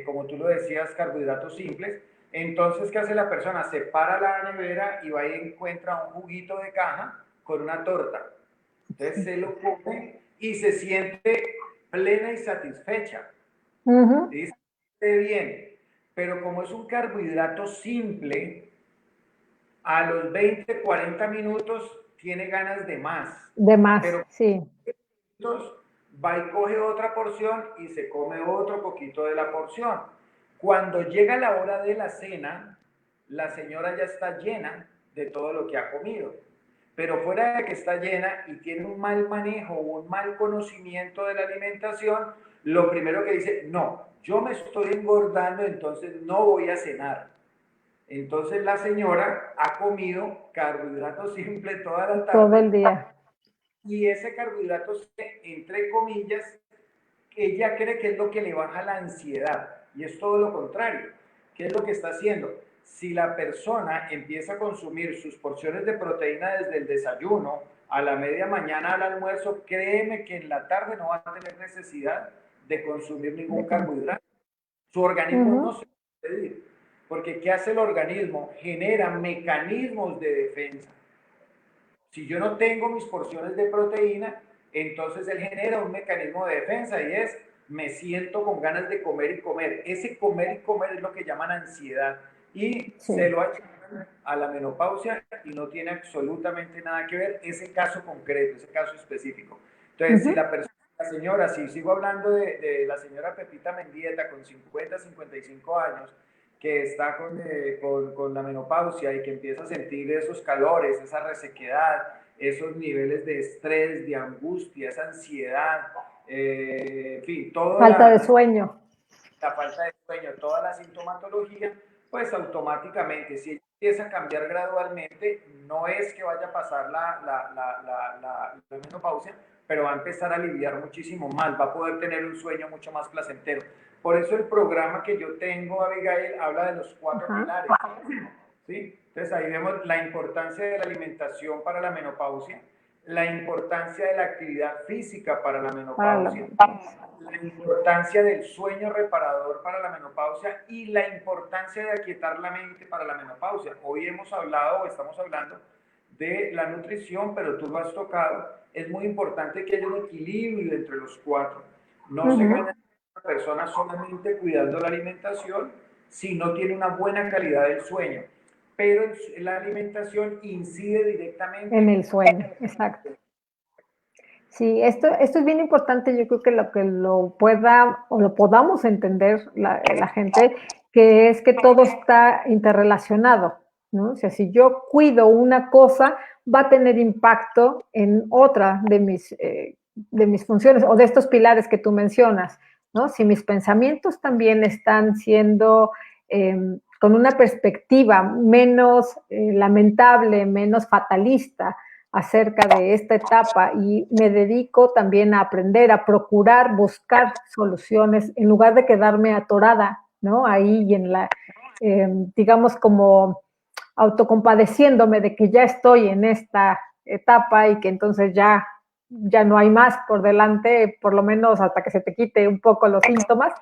como tú lo decías, carbohidratos simples. Entonces, ¿qué hace la persona? Se para a la nevera y va y encuentra un juguito de caja con una torta. Entonces se lo come y se siente plena y satisfecha. Y se siente bien. Pero como es un carbohidrato simple, a los 20, 40 minutos tiene ganas de más. De más, Pero sí. va y coge otra porción y se come otro poquito de la porción. Cuando llega la hora de la cena, la señora ya está llena de todo lo que ha comido. Pero fuera de que está llena y tiene un mal manejo o un mal conocimiento de la alimentación, lo primero que dice, no, yo me estoy engordando, entonces no voy a cenar. Entonces la señora ha comido carbohidratos simple toda la Todo tarde el día. y ese carbohidrato, entre comillas, ella cree que es lo que le baja la ansiedad y es todo lo contrario. ¿Qué es lo que está haciendo? Si la persona empieza a consumir sus porciones de proteína desde el desayuno, a la media mañana, al almuerzo, créeme que en la tarde no va a tener necesidad de consumir ningún carbohidrato. Su organismo no se va a pedir, porque ¿qué hace el organismo? Genera mecanismos de defensa. Si yo no tengo mis porciones de proteína, entonces él genera un mecanismo de defensa y es, me siento con ganas de comer y comer. Ese comer y comer es lo que llaman ansiedad y Sí. se lo achacan a la menopausia y no tiene absolutamente nada que ver ese caso concreto, ese caso específico. Entonces, si la persona, la señora, si sigo hablando de la señora Pepita Mendieta con 50, 55 años, que está con la menopausia y que empieza a sentir esos calores, esa resequedad, esos niveles de estrés, de angustia, esa ansiedad, en fin, toda Falta de sueño. la falta de sueño, toda la sintomatología, pues automáticamente, si empieza a cambiar gradualmente, no es que vaya a pasar la menopausia, pero va a empezar a aliviar muchísimo más, va a poder tener un sueño mucho más placentero. Por eso el programa que yo tengo, Abigail, habla de los 4 pilares. ¿Sí? Entonces ahí vemos la importancia de la alimentación para la menopausia, la importancia de la actividad física para la menopausia, la importancia del sueño reparador para la menopausia y la importancia de aquietar la mente para la menopausia. Hoy hemos hablado o estamos hablando de la nutrición, pero tú lo has tocado. Es muy importante que haya un equilibrio entre los 4. No se gana una persona solamente cuidando la alimentación si no tiene una buena calidad del sueño. Pero la alimentación incide directamente en el sueño, exacto. Sí, esto es bien importante, yo creo que lo pueda o lo podamos entender la gente, que es que todo está interrelacionado, ¿no? O sea, si yo cuido una cosa, va a tener impacto en otra de mis funciones o de estos pilares que tú mencionas, ¿no? Si mis pensamientos también están siendo con una perspectiva menos lamentable, menos fatalista, acerca de esta etapa y me dedico también a aprender, a procurar, buscar soluciones en lugar de quedarme atorada, ¿no? Ahí y digamos, como autocompadeciéndome de que ya estoy en esta etapa y que entonces ya no hay más por delante, por lo menos hasta que se te quite un poco los síntomas.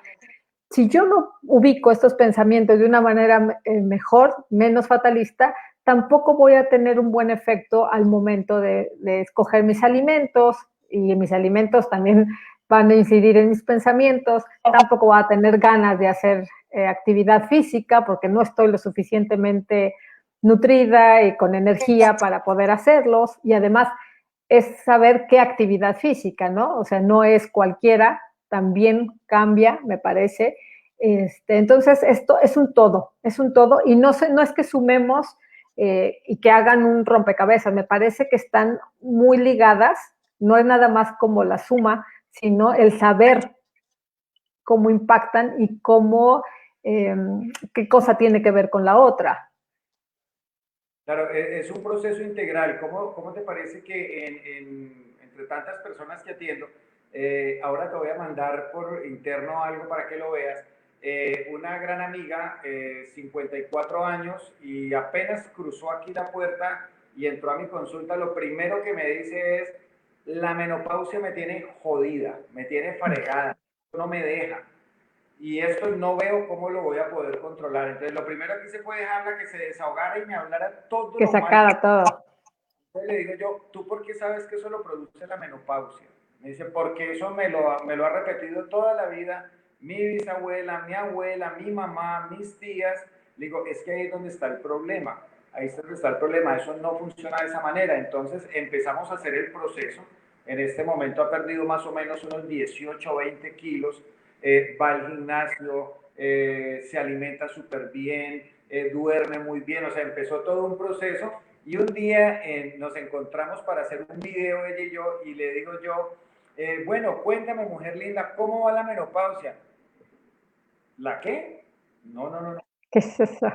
Si yo no ubico estos pensamientos de una manera mejor, menos fatalista, tampoco voy a tener un buen efecto al momento de escoger mis alimentos y mis alimentos también van a incidir en mis pensamientos, tampoco voy a tener ganas de hacer actividad física porque no estoy lo suficientemente nutrida y con energía para poder hacerlos y además es saber qué actividad física, ¿no? O sea, no es cualquiera, también cambia, me parece. Entonces, esto es un todo y no es que sumemos y que hagan un rompecabezas, me parece que están muy ligadas, no es nada más como la suma, sino el saber cómo impactan y qué cosa tiene que ver con la otra. Claro, es un proceso integral. ¿Cómo te parece que entre tantas personas que atiendo, ahora te voy a mandar por interno algo para que lo veas, una gran amiga, 54 años, y apenas cruzó aquí la puerta y entró a mi consulta, lo primero que me dice es, la menopausia me tiene jodida, me tiene fregada, no me deja. Y esto no veo cómo lo voy a poder controlar. Entonces, lo primero que hice fue dejarla que se desahogara y me hablara todo Que lo mal. sacara todo. Entonces le digo yo, ¿tú por qué sabes que eso lo produce la menopausia? Me dice, porque eso me lo ha repetido toda la vida mi bisabuela, mi abuela, mi mamá, mis tías. Le digo, es que ahí es donde está el problema. Ahí es donde está el problema. Eso no funciona de esa manera. Entonces empezamos a hacer el proceso. En este momento ha perdido más o menos unos 18 o 20 kilos. Va al gimnasio, se alimenta súper bien, duerme muy bien. O sea, empezó todo un proceso. Y un día nos encontramos para hacer un video, ella y yo, y le digo yo, bueno, cuéntame, mujer linda, ¿cómo va la menopausia? ¿La qué? No, no, no, no. ¿Qué es eso?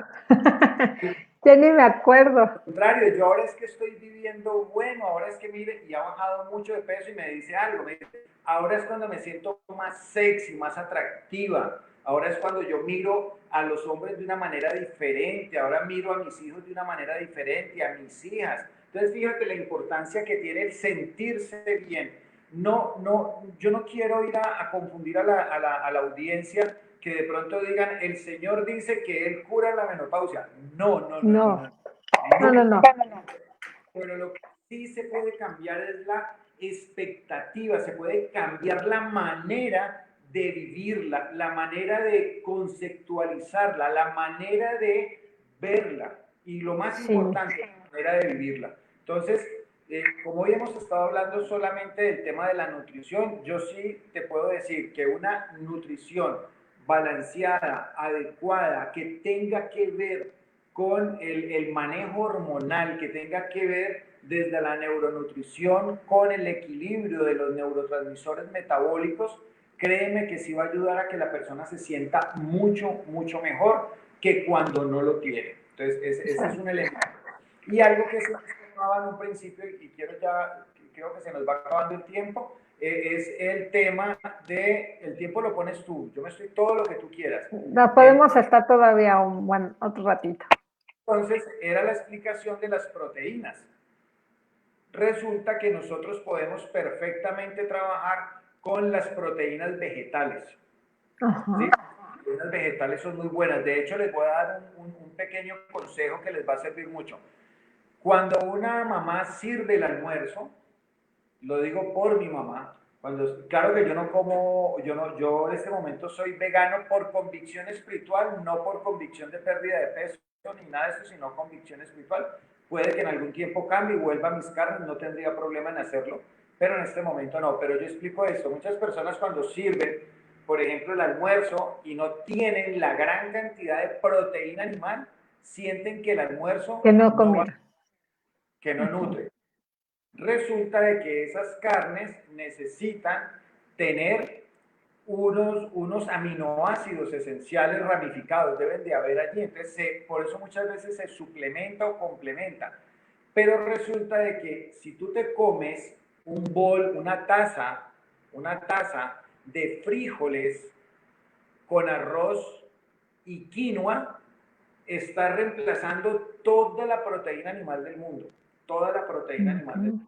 Yo ni me acuerdo. Al contrario, yo ahora es que estoy viviendo bueno, ahora es que mire, y ha bajado mucho de peso y me dice algo, me dice, ahora es cuando me siento más sexy, más atractiva, ahora es cuando yo miro a los hombres de una manera diferente, ahora miro a mis hijos de una manera diferente, a mis hijas. Entonces fíjate la importancia que tiene el sentirse bien. No, no, yo no quiero ir a confundir a la audiencia que de pronto digan, el Señor dice que Él cura la menopausia. No, no, no, no, No, no. no, no, No, no. pero lo que sí se puede cambiar es la expectativa, se puede cambiar la manera de vivirla, la manera de conceptualizarla, la manera de verla y lo más Sí, importante, la manera de vivirla. Entonces, como hoy hemos estado hablando solamente del tema de la nutrición, yo sí te puedo decir que una nutrición balanceada, adecuada, que tenga que ver con el manejo hormonal, que tenga que ver desde la neuronutrición con el equilibrio de los neurotransmisores metabólicos, créeme que sí va a ayudar a que la persona se sienta mucho, mucho mejor que cuando no lo tiene. Entonces, ese es un elemento. Y algo que se mencionaba en un principio, y quiero ya, creo que se nos va acabando el tiempo, es el tema de, el tiempo lo pones tú, yo me estoy todo lo que tú quieras. nos podemos estar todavía un buen otro ratito. Entonces, era la explicación de las proteínas. Resulta que nosotros podemos perfectamente trabajar con las proteínas vegetales. ¿Sí? Las proteínas vegetales son muy buenas. De hecho, les voy a dar un pequeño consejo que les va a servir mucho. Cuando una mamá sirve el almuerzo, lo digo por mi mamá, claro que yo no como, yo en este momento soy vegano por convicción espiritual, no por convicción de pérdida de peso ni nada de eso, sino convicción espiritual. Puede que en algún tiempo cambie y vuelva a mis carnes, no tendría problema en hacerlo, pero en este momento no. Pero yo explico esto, muchas personas cuando sirven, por ejemplo, el almuerzo y no tienen la gran cantidad de proteína animal, sienten que el almuerzo Que no no va, comiera. que no nutre. Resulta de que esas carnes necesitan tener unos aminoácidos esenciales ramificados, deben de haber allí, entonces por eso muchas veces se suplementa o complementa, pero resulta de que si tú te comes un bol, una taza de frijoles con arroz y quinoa, está reemplazando toda la proteína animal del mundo, toda la proteína animal del mundo.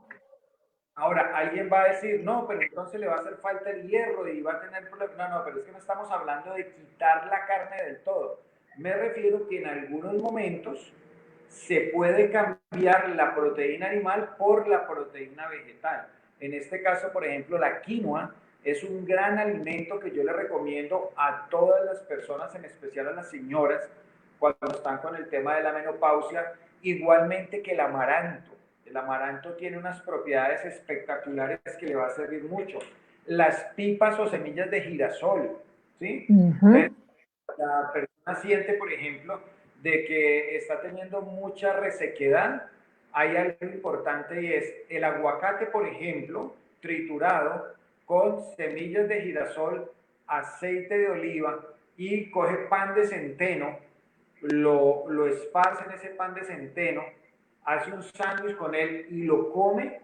Ahora, alguien va a decir, no, pero entonces le va a hacer falta el hierro y va a tener problemas. No, no, pero es que no estamos hablando de quitar la carne del todo. Me refiero que en algunos momentos se puede cambiar la proteína animal por la proteína vegetal. En este caso, por ejemplo, la quinoa es un gran alimento que yo le recomiendo a todas las personas, en especial a las señoras, cuando están con el tema de la menopausia, igualmente que el amaranto. El amaranto tiene unas propiedades espectaculares que le va a servir mucho. Las pipas o semillas de girasol, ¿sí? Entonces, la persona siente, por ejemplo, de que está teniendo mucha resequedad, hay algo importante y es el aguacate, por ejemplo, triturado con semillas de girasol, aceite de oliva y coge pan de centeno, lo esparce en ese pan de centeno, hace un sándwich con él y lo come,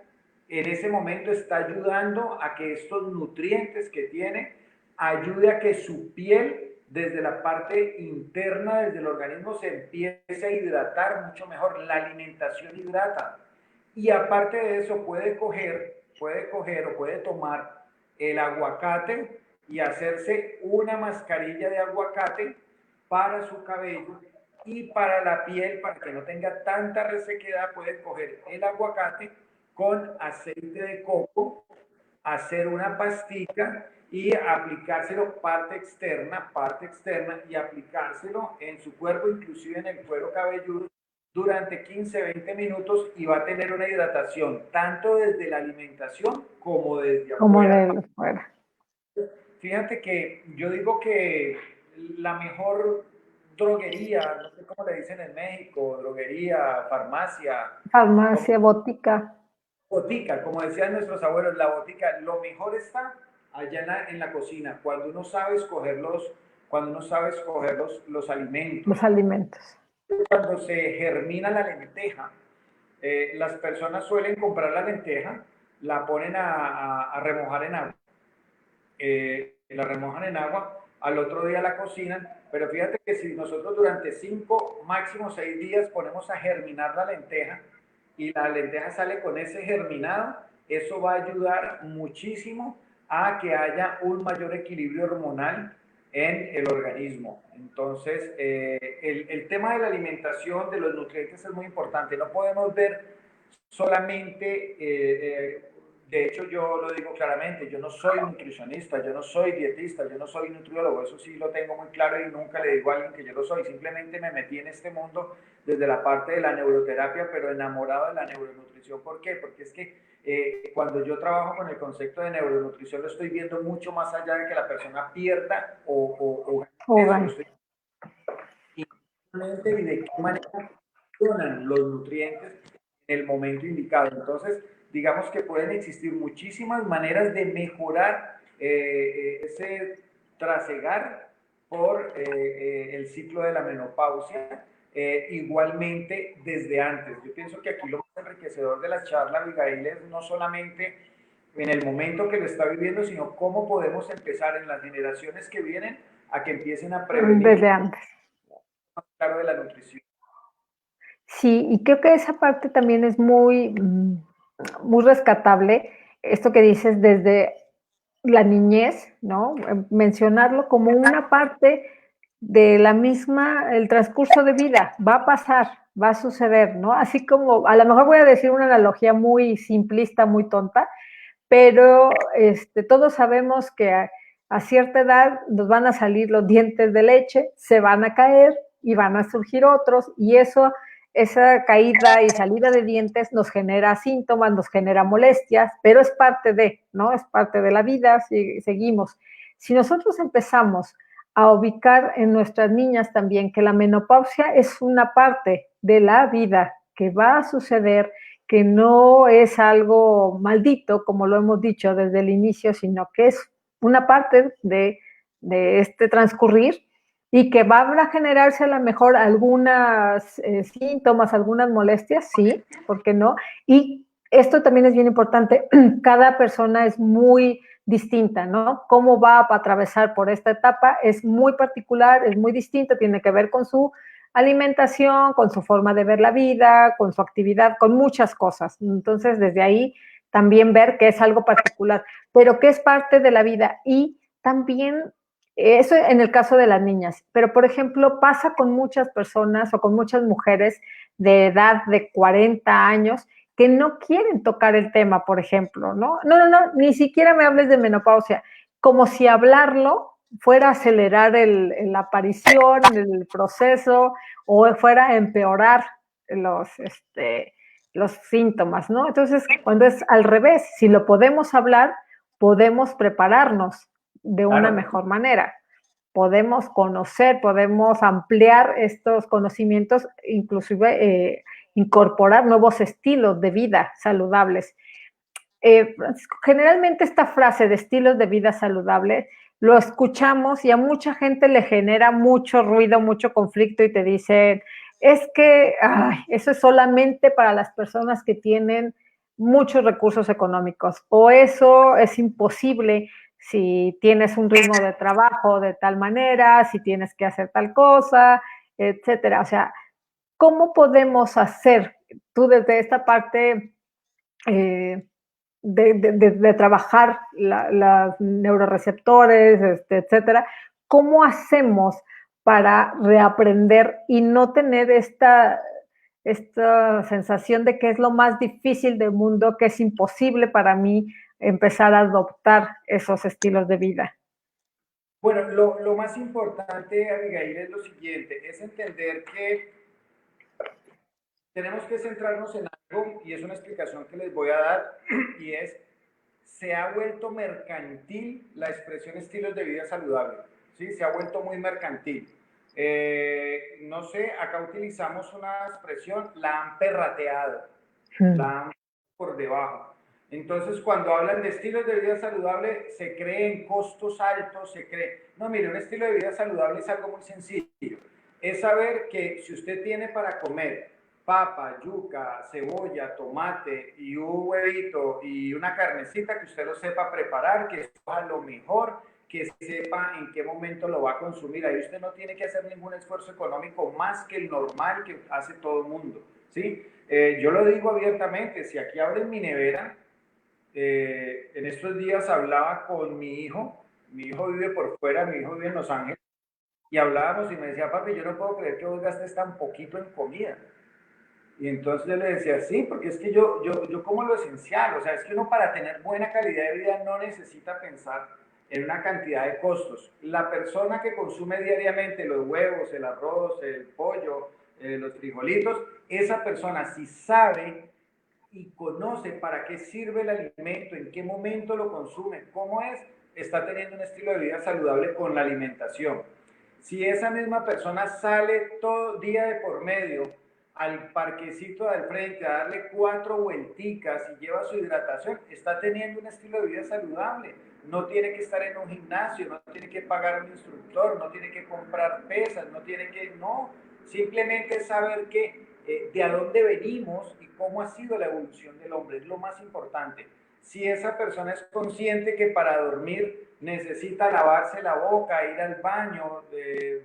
en ese momento está ayudando a que estos nutrientes que tiene ayude a que su piel desde la parte interna, desde el organismo, se empieza a hidratar mucho mejor. La alimentación hidrata. Y aparte de eso, puede coger o puede tomar el aguacate y hacerse una mascarilla de aguacate para su cabello y para la piel, para que no tenga tanta resequedad. Puede coger el aguacate con aceite de coco, hacer una pastilla y aplicárselo parte externa, y aplicárselo en su cuerpo, inclusive en el cuero cabelludo, durante 15-20 minutos, y va a tener una hidratación tanto desde la alimentación como desde Como afuera. de fuera. Fíjate que yo digo que la mejor droguería, no sé cómo le dicen en México, droguería, farmacia, Farmacia, botica. botica, como decían nuestros abuelos, la botica, lo mejor está allá en la cocina, cuando uno sabe escoger los alimentos. Los alimentos. Cuando se germina la lenteja, las personas suelen comprar la lenteja, la ponen a remojar en agua, la remojan en agua, al otro día la cocinan, pero fíjate que si nosotros durante 5, máximo 6 días ponemos a germinar la lenteja, y la lenteja sale con ese germinado, eso va a ayudar muchísimo a que haya un mayor equilibrio hormonal en el organismo. Entonces, el tema de la alimentación, de los nutrientes, es muy importante. No podemos ver solamente, de hecho yo lo digo claramente, yo no soy nutricionista, yo no soy dietista, yo no soy nutriólogo, eso sí lo tengo muy claro y nunca le digo a alguien que yo lo soy. Simplemente me metí en este mundo desde la parte de la neuroterapia, pero enamorado de la neuronutrición. ¿Por qué? Porque es que cuando yo trabajo con el concepto de neuronutrición, lo estoy viendo mucho más allá de que la persona pierda o gane peso. Y de qué manera funcionan los nutrientes en el momento indicado. Entonces, digamos que pueden existir muchísimas maneras de mejorar ese trasegar por el ciclo de la menopausia. Igualmente desde antes. Yo pienso que aquí lo más enriquecedor de la charla, Abigail, es no solamente en el momento que lo está viviendo, sino cómo podemos empezar en las generaciones que vienen a que empiecen a prevenir. Desde antes. Claro, de la nutrición. Sí, y creo que esa parte también es muy, muy rescatable, esto que dices desde la niñez, ¿no? Mencionarlo como una parte de la misma, el transcurso de vida, va a pasar, va a suceder, ¿no? Así como, a lo mejor voy a decir una analogía muy simplista, muy tonta, pero todos sabemos que a cierta edad nos van a salir los dientes de leche, se van a caer y van a surgir otros, y esa caída y salida de dientes nos genera síntomas, nos genera molestias, pero es parte de, ¿no? Es parte de la vida, seguimos. Si nosotros empezamos a ubicar en nuestras niñas también que la menopausia es una parte de la vida que va a suceder, que no es algo maldito, como lo hemos dicho desde el inicio, sino que es una parte de este transcurrir, y que van a generarse a lo mejor algunas síntomas, algunas molestias, sí, ¿por qué no? Y esto también es bien importante, cada persona es muy distinta, ¿no? Cómo va a atravesar por esta etapa es muy particular, es muy distinto, tiene que ver con su alimentación, con su forma de ver la vida, con su actividad, con muchas cosas. Entonces, desde ahí también ver que es algo particular, pero que es parte de la vida. Y también eso en el caso de las niñas, pero por ejemplo pasa con muchas personas o con muchas mujeres de edad de 40 años que no quieren tocar el tema, por ejemplo, ¿no? No, ni siquiera me hables de menopausia, como si hablarlo fuera a acelerar la aparición, el proceso, o fuera a empeorar los síntomas, ¿no? Entonces, cuando es al revés, si lo podemos hablar, podemos prepararnos de una mejor manera. Podemos conocer, podemos ampliar estos conocimientos, inclusive incorporar nuevos estilos de vida saludables. Francisco, generalmente esta frase de estilos de vida saludable lo escuchamos y a mucha gente le genera mucho ruido, mucho conflicto, y te dicen, es que eso es solamente para las personas que tienen muchos recursos económicos, o eso es imposible si tienes un ritmo de trabajo de tal manera, si tienes que hacer tal cosa, etcétera. O sea, ¿cómo podemos hacer tú desde esta parte eh, de trabajar las neuroreceptores, etcétera? ¿Cómo hacemos para reaprender y no tener esta sensación de que es lo más difícil del mundo, que es imposible para mí empezar a adoptar esos estilos de vida? Bueno, lo más importante, Abigail, es lo siguiente, es entender que tenemos que centrarnos en algo, y es una explicación que les voy a dar, y es, se ha vuelto mercantil la expresión estilos de vida saludable, ¿sí? Se ha vuelto muy mercantil. No sé, acá utilizamos una expresión, la han perrateado, la han por debajo. Entonces, cuando hablan de estilos de vida saludable, se creen costos altos, se cree... No, mire, un estilo de vida saludable es algo muy sencillo. Es saber que si usted tiene para comer papa, yuca, cebolla, tomate y un huevito y una carnecita, que usted lo sepa preparar, que escoja lo mejor, que sepa en qué momento lo va a consumir. Ahí usted no tiene que hacer ningún esfuerzo económico más que el normal que hace todo el mundo, ¿sí? Yo lo digo abiertamente, si aquí abren mi nevera, en estos días hablaba con mi hijo vive por fuera, mi hijo vive en Los Ángeles, y hablábamos y me decía, papi, yo no puedo creer que vos gastes tan poquito en comida. Y entonces yo le decía, sí, porque es que yo como lo esencial, o sea, es que uno para tener buena calidad de vida no necesita pensar en una cantidad de costos. La persona que consume diariamente los huevos, el arroz, el pollo, los frijolitos, esa persona si sabe y conoce para qué sirve el alimento, en qué momento lo consume, cómo es, está teniendo un estilo de vida saludable con la alimentación. Si esa misma persona sale todo día de por medio al parquecito del frente a darle 4 vuelticas y lleva su hidratación, está teniendo un estilo de vida saludable. No tiene que estar en un gimnasio, no tiene que pagar un instructor, no tiene que comprar pesas, no tiene que, no, simplemente saber que de a dónde venimos y cómo ha sido la evolución del hombre, es lo más importante. Si esa persona es consciente que para dormir necesita lavarse la boca, ir al baño,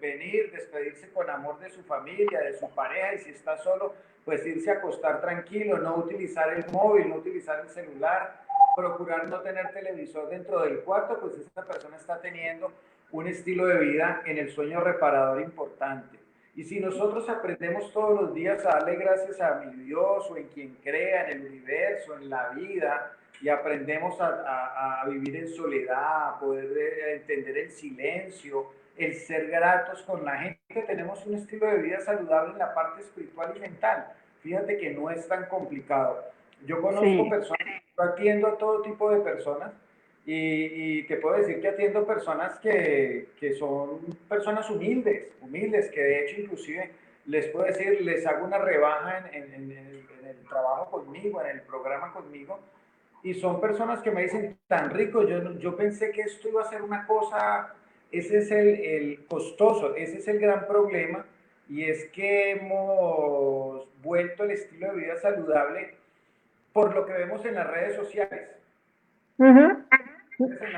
venir, despedirse con amor de su familia, de su pareja, y si está solo, pues irse a acostar tranquilo, no utilizar el móvil, no utilizar el celular, procurar no tener televisor dentro del cuarto, pues esa persona está teniendo un estilo de vida en el sueño reparador importante. Y si nosotros aprendemos todos los días a darle gracias a mi Dios o en quien crea, en el universo, en la vida, y aprendemos a vivir en soledad, a poder entender el silencio, el ser gratos con la gente, tenemos un estilo de vida saludable en la parte espiritual y mental. Fíjate que no es tan complicado. Yo conozco personas, yo atiendo a todo tipo de personas, y te puedo decir que atiendo personas que son personas humildes, que de hecho inclusive les puedo decir, les hago una rebaja en el trabajo conmigo, en el programa conmigo, y son personas que me dicen, tan rico, yo pensé que esto iba a ser una cosa, ese es el costoso, ese es el gran problema, y es que hemos vuelto el estilo de vida saludable por lo que vemos en las redes sociales.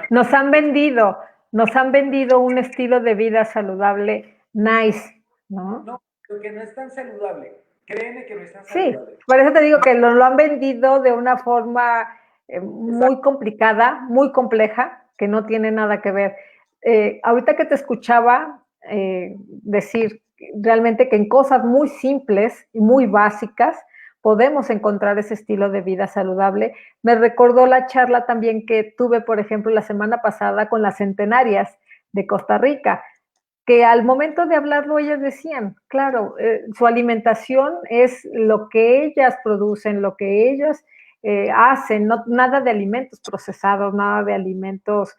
Nos han vendido un estilo de vida saludable nice, ¿no? No, porque no es tan saludable. Créeme que no es tan saludable. Sí, por eso te digo que lo han vendido de una forma muy complicada, muy compleja, que no tiene nada que ver. Ahorita que te escuchaba decir realmente que en cosas muy simples y muy básicas podemos encontrar ese estilo de vida saludable. Me recordó la charla también que tuve, por ejemplo, la semana pasada con las centenarias de Costa Rica, que al momento de hablarlo ellas decían, claro, su alimentación es lo que ellas producen, lo que ellas hacen, no, nada de alimentos procesados, nada de alimentos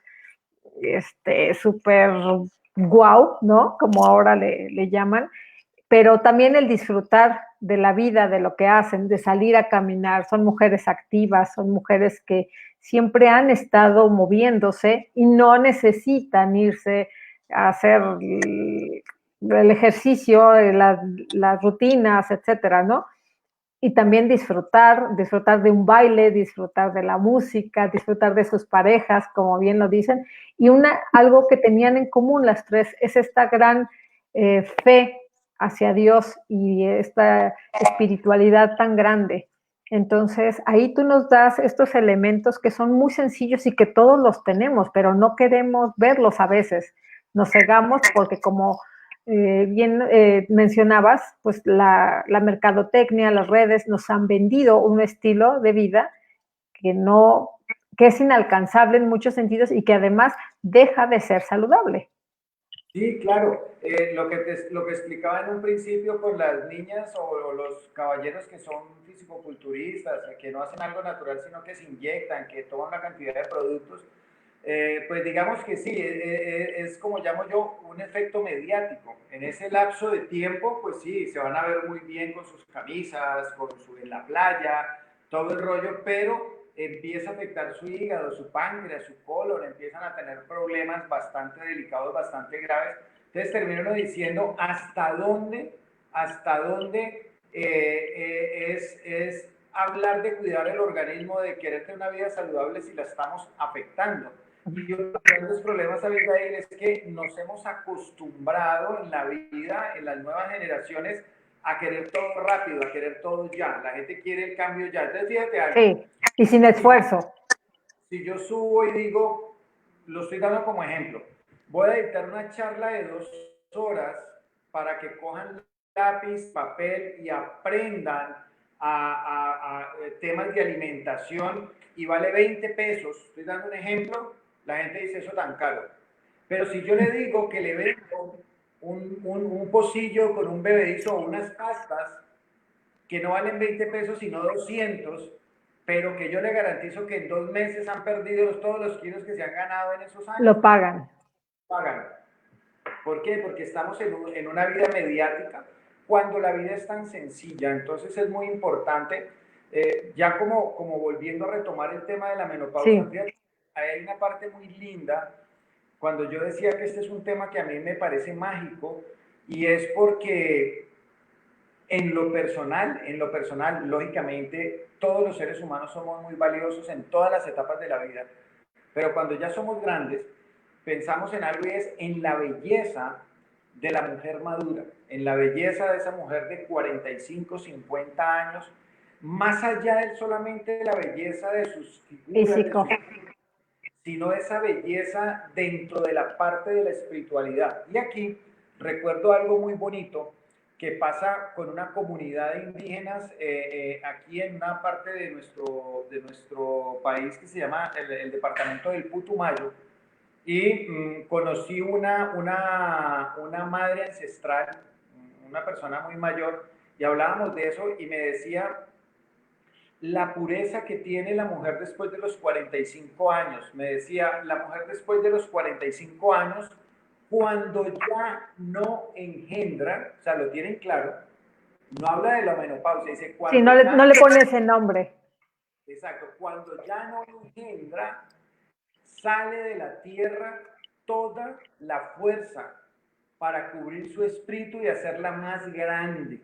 súper guau, ¿no? Como ahora le llaman, pero también el disfrutar de la vida, de lo que hacen, de salir a caminar. Son mujeres activas, son mujeres que siempre han estado moviéndose y no necesitan irse a hacer el ejercicio, las rutinas, etcétera, ¿no? y también disfrutar de un baile, disfrutar de la música, disfrutar de sus parejas, como bien lo dicen, y algo que tenían en común las tres es esta gran fe hacia Dios y esta espiritualidad tan grande. Entonces, ahí tú nos das estos elementos que son muy sencillos y que todos los tenemos, pero no queremos verlos a veces. Nos cegamos porque como bien mencionabas, pues la mercadotecnia, las redes nos han vendido un estilo de vida que no, que es inalcanzable en muchos sentidos y que además deja de ser saludable. Sí, claro. Lo que explicaba en un principio con las niñas o los caballeros que son fisicoculturistas, que no hacen algo natural, sino que se inyectan, que toman una cantidad de productos, pues digamos que sí, es como llamo yo, un efecto mediático. En ese lapso de tiempo, pues sí, se van a ver muy bien con sus camisas, en la playa, todo el rollo, pero empieza a afectar su hígado, su páncreas, su colon, empiezan a tener problemas bastante delicados, bastante graves. Entonces termino diciendo hasta dónde es hablar de cuidar el organismo, de querer tener una vida saludable si la estamos afectando. Y uno de los grandes problemas, Abigail, es que nos hemos acostumbrado en la vida, en las nuevas generaciones, a querer todo rápido, a querer todo ya. La gente quiere el cambio ya. Entonces, fíjate algo. Sí, y sin esfuerzo. Si yo subo y digo, lo estoy dando como ejemplo, voy a dictar una charla de 2 horas para que cojan lápiz, papel y aprendan a temas de alimentación y vale 20 pesos, estoy dando un ejemplo, la gente dice eso tan caro. Pero si yo le digo que le vendo un pocillo con un bebedizo o unas pastas que no valen 20 pesos sino 200, pero que yo le garantizo que en 2 meses han perdido todos los kilos que se han ganado en esos años, Lo pagan. pagan. ¿Por qué? Porque estamos en una vida mediática cuando la vida es tan sencilla. Entonces es muy importante, ya como volviendo a retomar el tema de la menopausia, Sí. fíjate, hay una parte muy linda cuando yo decía que este es un tema que a mí me parece mágico y es porque en lo personal, lógicamente, todos los seres humanos somos muy valiosos en todas las etapas de la vida, pero cuando ya somos grandes, pensamos en algo y es en la belleza de la mujer madura, en la belleza de esa mujer de 45, 50 años, más allá de solamente la belleza de sus figuras, Físico. sino esa belleza dentro de la parte de la espiritualidad. Y aquí recuerdo algo muy bonito que pasa con una comunidad de indígenas aquí en una parte de nuestro país que se llama el departamento del Putumayo, y conocí una madre ancestral, una persona muy mayor, y hablábamos de eso y me decía la pureza que tiene la mujer después de los 45 años. Me decía, la mujer después de los 45 años, cuando ya no engendra, o sea, lo tienen claro, no habla de la menopausia, dice Sí, cuando ya... no le pone ese nombre. Exacto, cuando ya no engendra, sale de la tierra toda la fuerza para cubrir su espíritu y hacerla más grande.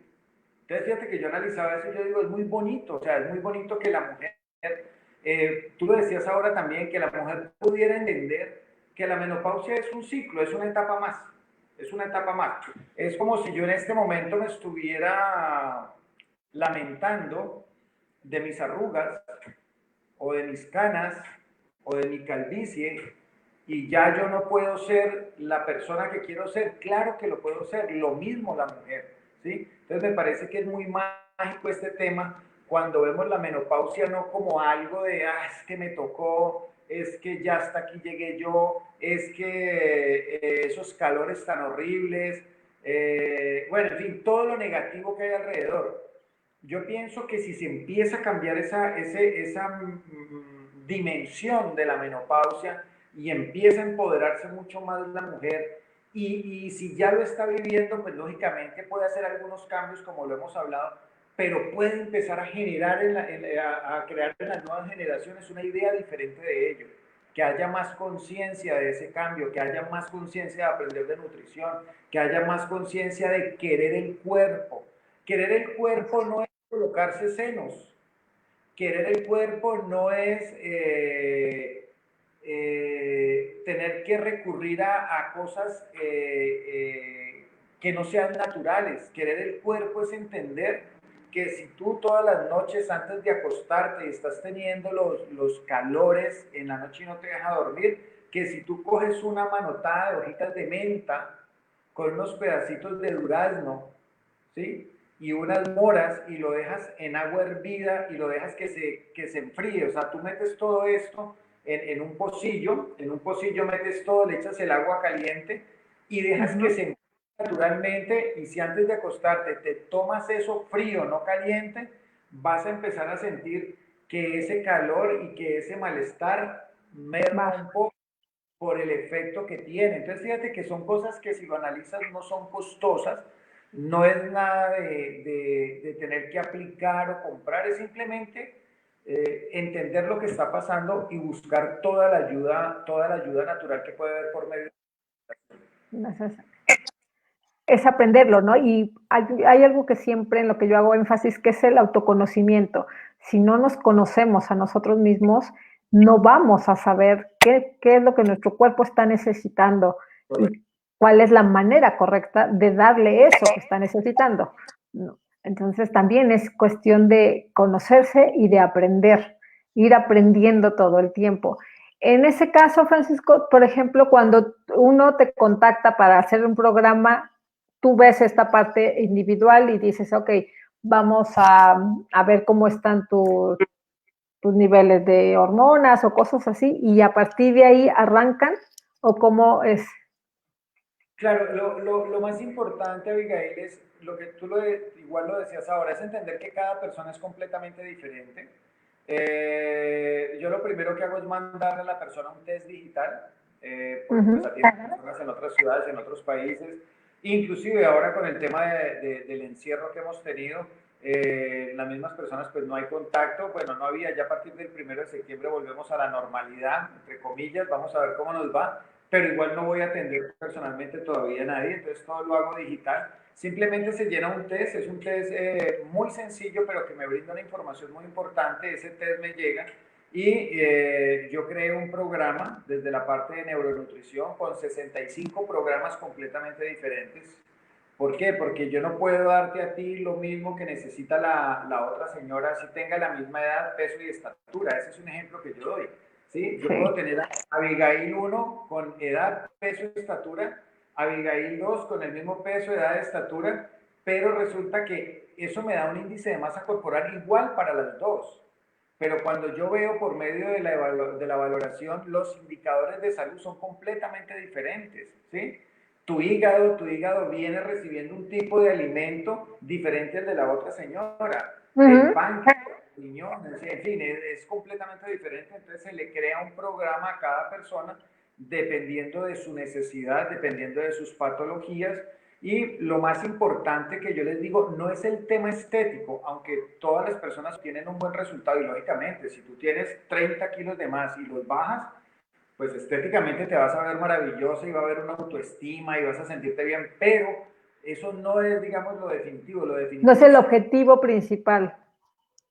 Entonces, fíjate que yo analizaba eso y yo digo, es muy bonito, o sea, es muy bonito que la mujer, tú lo decías ahora también, que la mujer pudiera entender que la menopausia es un ciclo, es una etapa más, es una etapa más. Es como si yo en este momento me estuviera lamentando de mis arrugas o de mis canas o de mi calvicie y ya yo no puedo ser la persona que quiero ser. Claro que lo puedo ser, lo mismo la mujer, ¿sí? Entonces me parece que es muy mágico este tema cuando vemos la menopausia no como algo de, es que me tocó, es que ya hasta aquí llegué yo, es que esos calores tan horribles, bueno, en fin, todo lo negativo que hay alrededor. Yo pienso que si se empieza a cambiar esa dimensión de la menopausia y empieza a empoderarse mucho más la mujer, y si ya lo está viviendo, pues lógicamente puede hacer algunos cambios como lo hemos hablado, pero puede empezar a generar, a crear en las nuevas generaciones una idea diferente de ello, que haya más conciencia de ese cambio, que haya más conciencia de aprender de nutrición, que haya más conciencia de querer el cuerpo. Querer el cuerpo no es colocarse senos. Querer el cuerpo no es tener que recurrir a cosas que no sean naturales. Querer el cuerpo es entender que si tú todas las noches antes de acostarte estás teniendo los calores en la noche y no te deja dormir, que si tú coges una manotada de hojitas de menta con unos pedacitos de durazno, ¿sí? Y unas moras y lo dejas en agua hervida y lo dejas que se enfríe. O sea, tú metes todo esto en un pocillo metes todo, le echas el agua caliente y dejas que se enfríe naturalmente. Y si antes de acostarte te tomas eso frío, no caliente, vas a empezar a sentir que ese calor y que ese malestar merma un poco por el efecto que tiene. Entonces fíjate que son cosas que si lo analizas no son costosas, no es nada de tener que aplicar o comprar, es simplemente entender lo que está pasando y buscar toda la ayuda natural que puede haber por medio de... Es aprenderlo, ¿no? Y hay algo que siempre en lo que yo hago énfasis, que es el autoconocimiento. Si no nos conocemos a nosotros mismos, no vamos a saber qué es lo que nuestro cuerpo está necesitando y cuál es la manera correcta de darle eso que está necesitando. ¿No? Entonces también es cuestión de conocerse y de aprender, ir aprendiendo todo el tiempo. En ese caso, Francisco, por ejemplo, cuando uno te contacta para hacer un programa, tú ves esta parte individual y dices, ok, vamos a ver cómo están tus niveles de hormonas o cosas así, y a partir de ahí arrancan, o cómo es. Claro, lo más importante, Abigail, es lo que tú igual lo decías ahora, es entender que cada persona es completamente diferente. Yo lo primero que hago es mandarle a la persona un test digital, porque pues atienden personas en otras ciudades, en otros países, inclusive ahora con el tema del encierro que hemos tenido, las mismas personas pues no hay contacto, bueno, no había, ya a partir del 1 de septiembre volvemos a la normalidad, entre comillas, vamos a ver cómo nos va, pero igual no voy a atender personalmente todavía a nadie, entonces todo lo hago digital. Simplemente se llena un test, es un test muy sencillo, pero que me brinda una información muy importante. Ese test me llega y yo creé un programa desde la parte de neuronutrición con 65 programas completamente diferentes. ¿Por qué? Porque yo no puedo darte a ti lo mismo que necesita la otra señora, si tenga la misma edad, peso y estatura. Ese es un ejemplo que yo doy. ¿Sí? Yo puedo tener a Abigail 1 con edad, peso y estatura, Abigail 2 con el mismo peso, edad y estatura, pero resulta que eso me da un índice de masa corporal igual para las dos. Pero cuando yo veo por medio de la valoración, los indicadores de salud son completamente diferentes, ¿sí? Tu hígado viene recibiendo un tipo de alimento diferente al de la otra señora. El páncreas, riñones, en fin, es completamente diferente. Entonces se le crea un programa a cada persona dependiendo de su necesidad, dependiendo de sus patologías. Y lo más importante que yo les digo, no es el tema estético, aunque todas las personas tienen un buen resultado y lógicamente, si tú tienes 30 kilos de más y los bajas, pues estéticamente te vas a ver maravillosa y va a haber una autoestima y vas a sentirte bien, pero eso no es, digamos, lo definitivo. Lo definitivo no es el objetivo principal.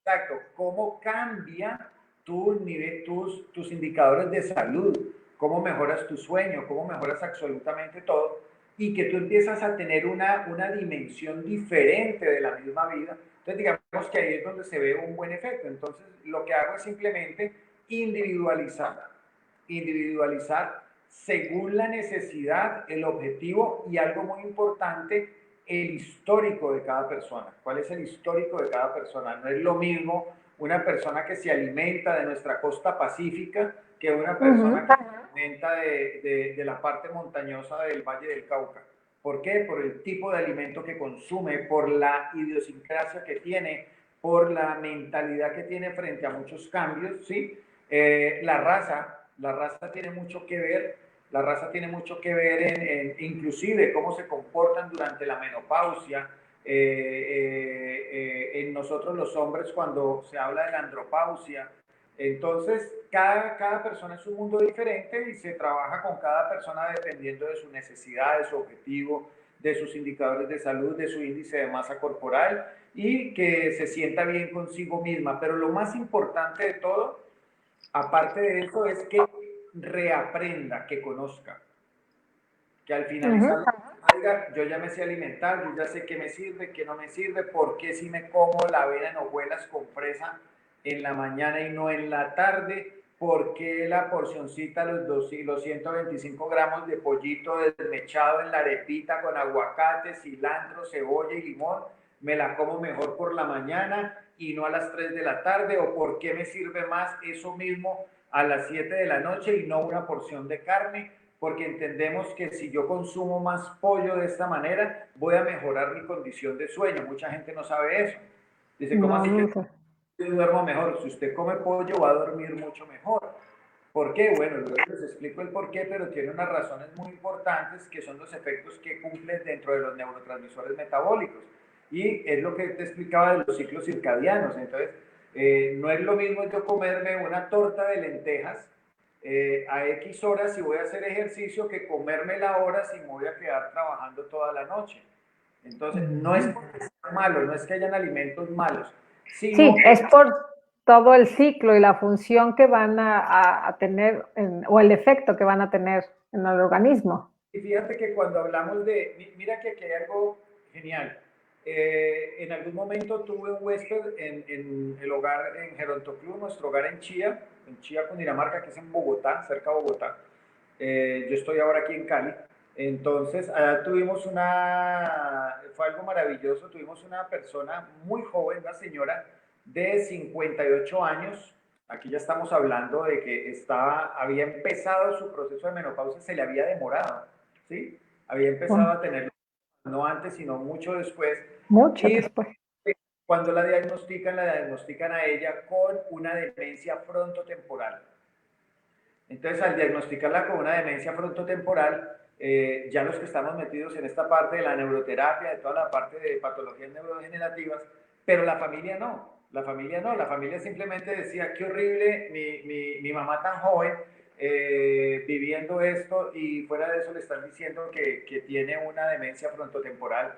Exacto, cómo cambia tu nivel, tus indicadores de salud, cómo mejoras tu sueño, cómo mejoras absolutamente todo, y que tú empiezas a tener una dimensión diferente de la misma vida. Entonces, digamos que ahí es donde se ve un buen efecto. Entonces, lo que hago es simplemente individualizar según la necesidad, el objetivo y algo muy importante, el histórico de cada persona. ¿Cuál es el histórico de cada persona? No es lo mismo una persona que se alimenta de nuestra costa pacífica que una persona que se alimenta de la parte montañosa del Valle del Cauca. ¿Por qué? Por el tipo de alimento que consume, por la idiosincrasia que tiene, por la mentalidad que tiene frente a muchos cambios, ¿sí? La raza tiene mucho que ver, la raza tiene mucho que ver inclusive cómo se comportan durante la menopausia, en nosotros los hombres cuando se habla de la andropausia. Entonces, cada persona es un mundo diferente y se trabaja con cada persona dependiendo de su necesidad, de su objetivo, de sus indicadores de salud, de su índice de masa corporal y que se sienta bien consigo misma. Pero lo más importante de todo, aparte de eso, es que reaprenda, que conozca, que al finalizar yo ya me sé alimentar, yo ya sé qué me sirve, qué no me sirve, por qué si me como la avena en hojuelas con fresa en la mañana y no en la tarde, por qué la porcioncita, los 125 gramos de pollito desmechado en la arepita con aguacate, cilantro, cebolla y limón, me la como mejor por la mañana y no a las 3 de la tarde, o por qué me sirve más eso mismo a las 7 de la noche y no una porción de carne, porque entendemos que si yo consumo más pollo de esta manera, voy a mejorar mi condición de sueño. Mucha gente no sabe eso. Dice, ¿cómo así que yo duermo mejor? Si usted come pollo, va a dormir mucho mejor. ¿Por qué? Bueno, luego les explico el por qué, pero tiene unas razones muy importantes que son los efectos que cumplen dentro de los neurotransmisores metabólicos. Y es lo que te explicaba de los ciclos circadianos. Entonces, no es lo mismo yo comerme una torta de lentejas a X horas si voy a hacer ejercicio que comerme la hora si me voy a quedar trabajando toda la noche. Entonces, no es porque sea malo, no es que hayan alimentos malos, sino sí, que es por todo el ciclo y la función que van a tener o el efecto que van a tener en el organismo. y fíjate que cuando hablamos de, mira que aquí hay algo genial. En algún momento tuve un huésped en el hogar en Gerontoclub, nuestro hogar en Chía, Cundinamarca, que es en Bogotá, cerca de Bogotá. Yo estoy ahora aquí en Cali. Entonces, allá tuvimos fue algo maravilloso, tuvimos una persona muy joven, una señora de 58 años. Aquí ya estamos hablando de que había empezado su proceso de menopausia, se le había demorado, ¿sí? Había empezado a tenerlo no antes, sino mucho después. Mucho Y después. cuando la diagnostican a ella con una demencia frontotemporal. Entonces, al diagnosticarla con una demencia frontotemporal, ya los que estamos metidos en esta parte de la neuroterapia, de toda la parte de patologías neurodegenerativas, pero la familia no, la familia simplemente decía, qué horrible, mi mamá tan joven, viviendo esto, y fuera de eso le están diciendo que tiene una demencia frontotemporal.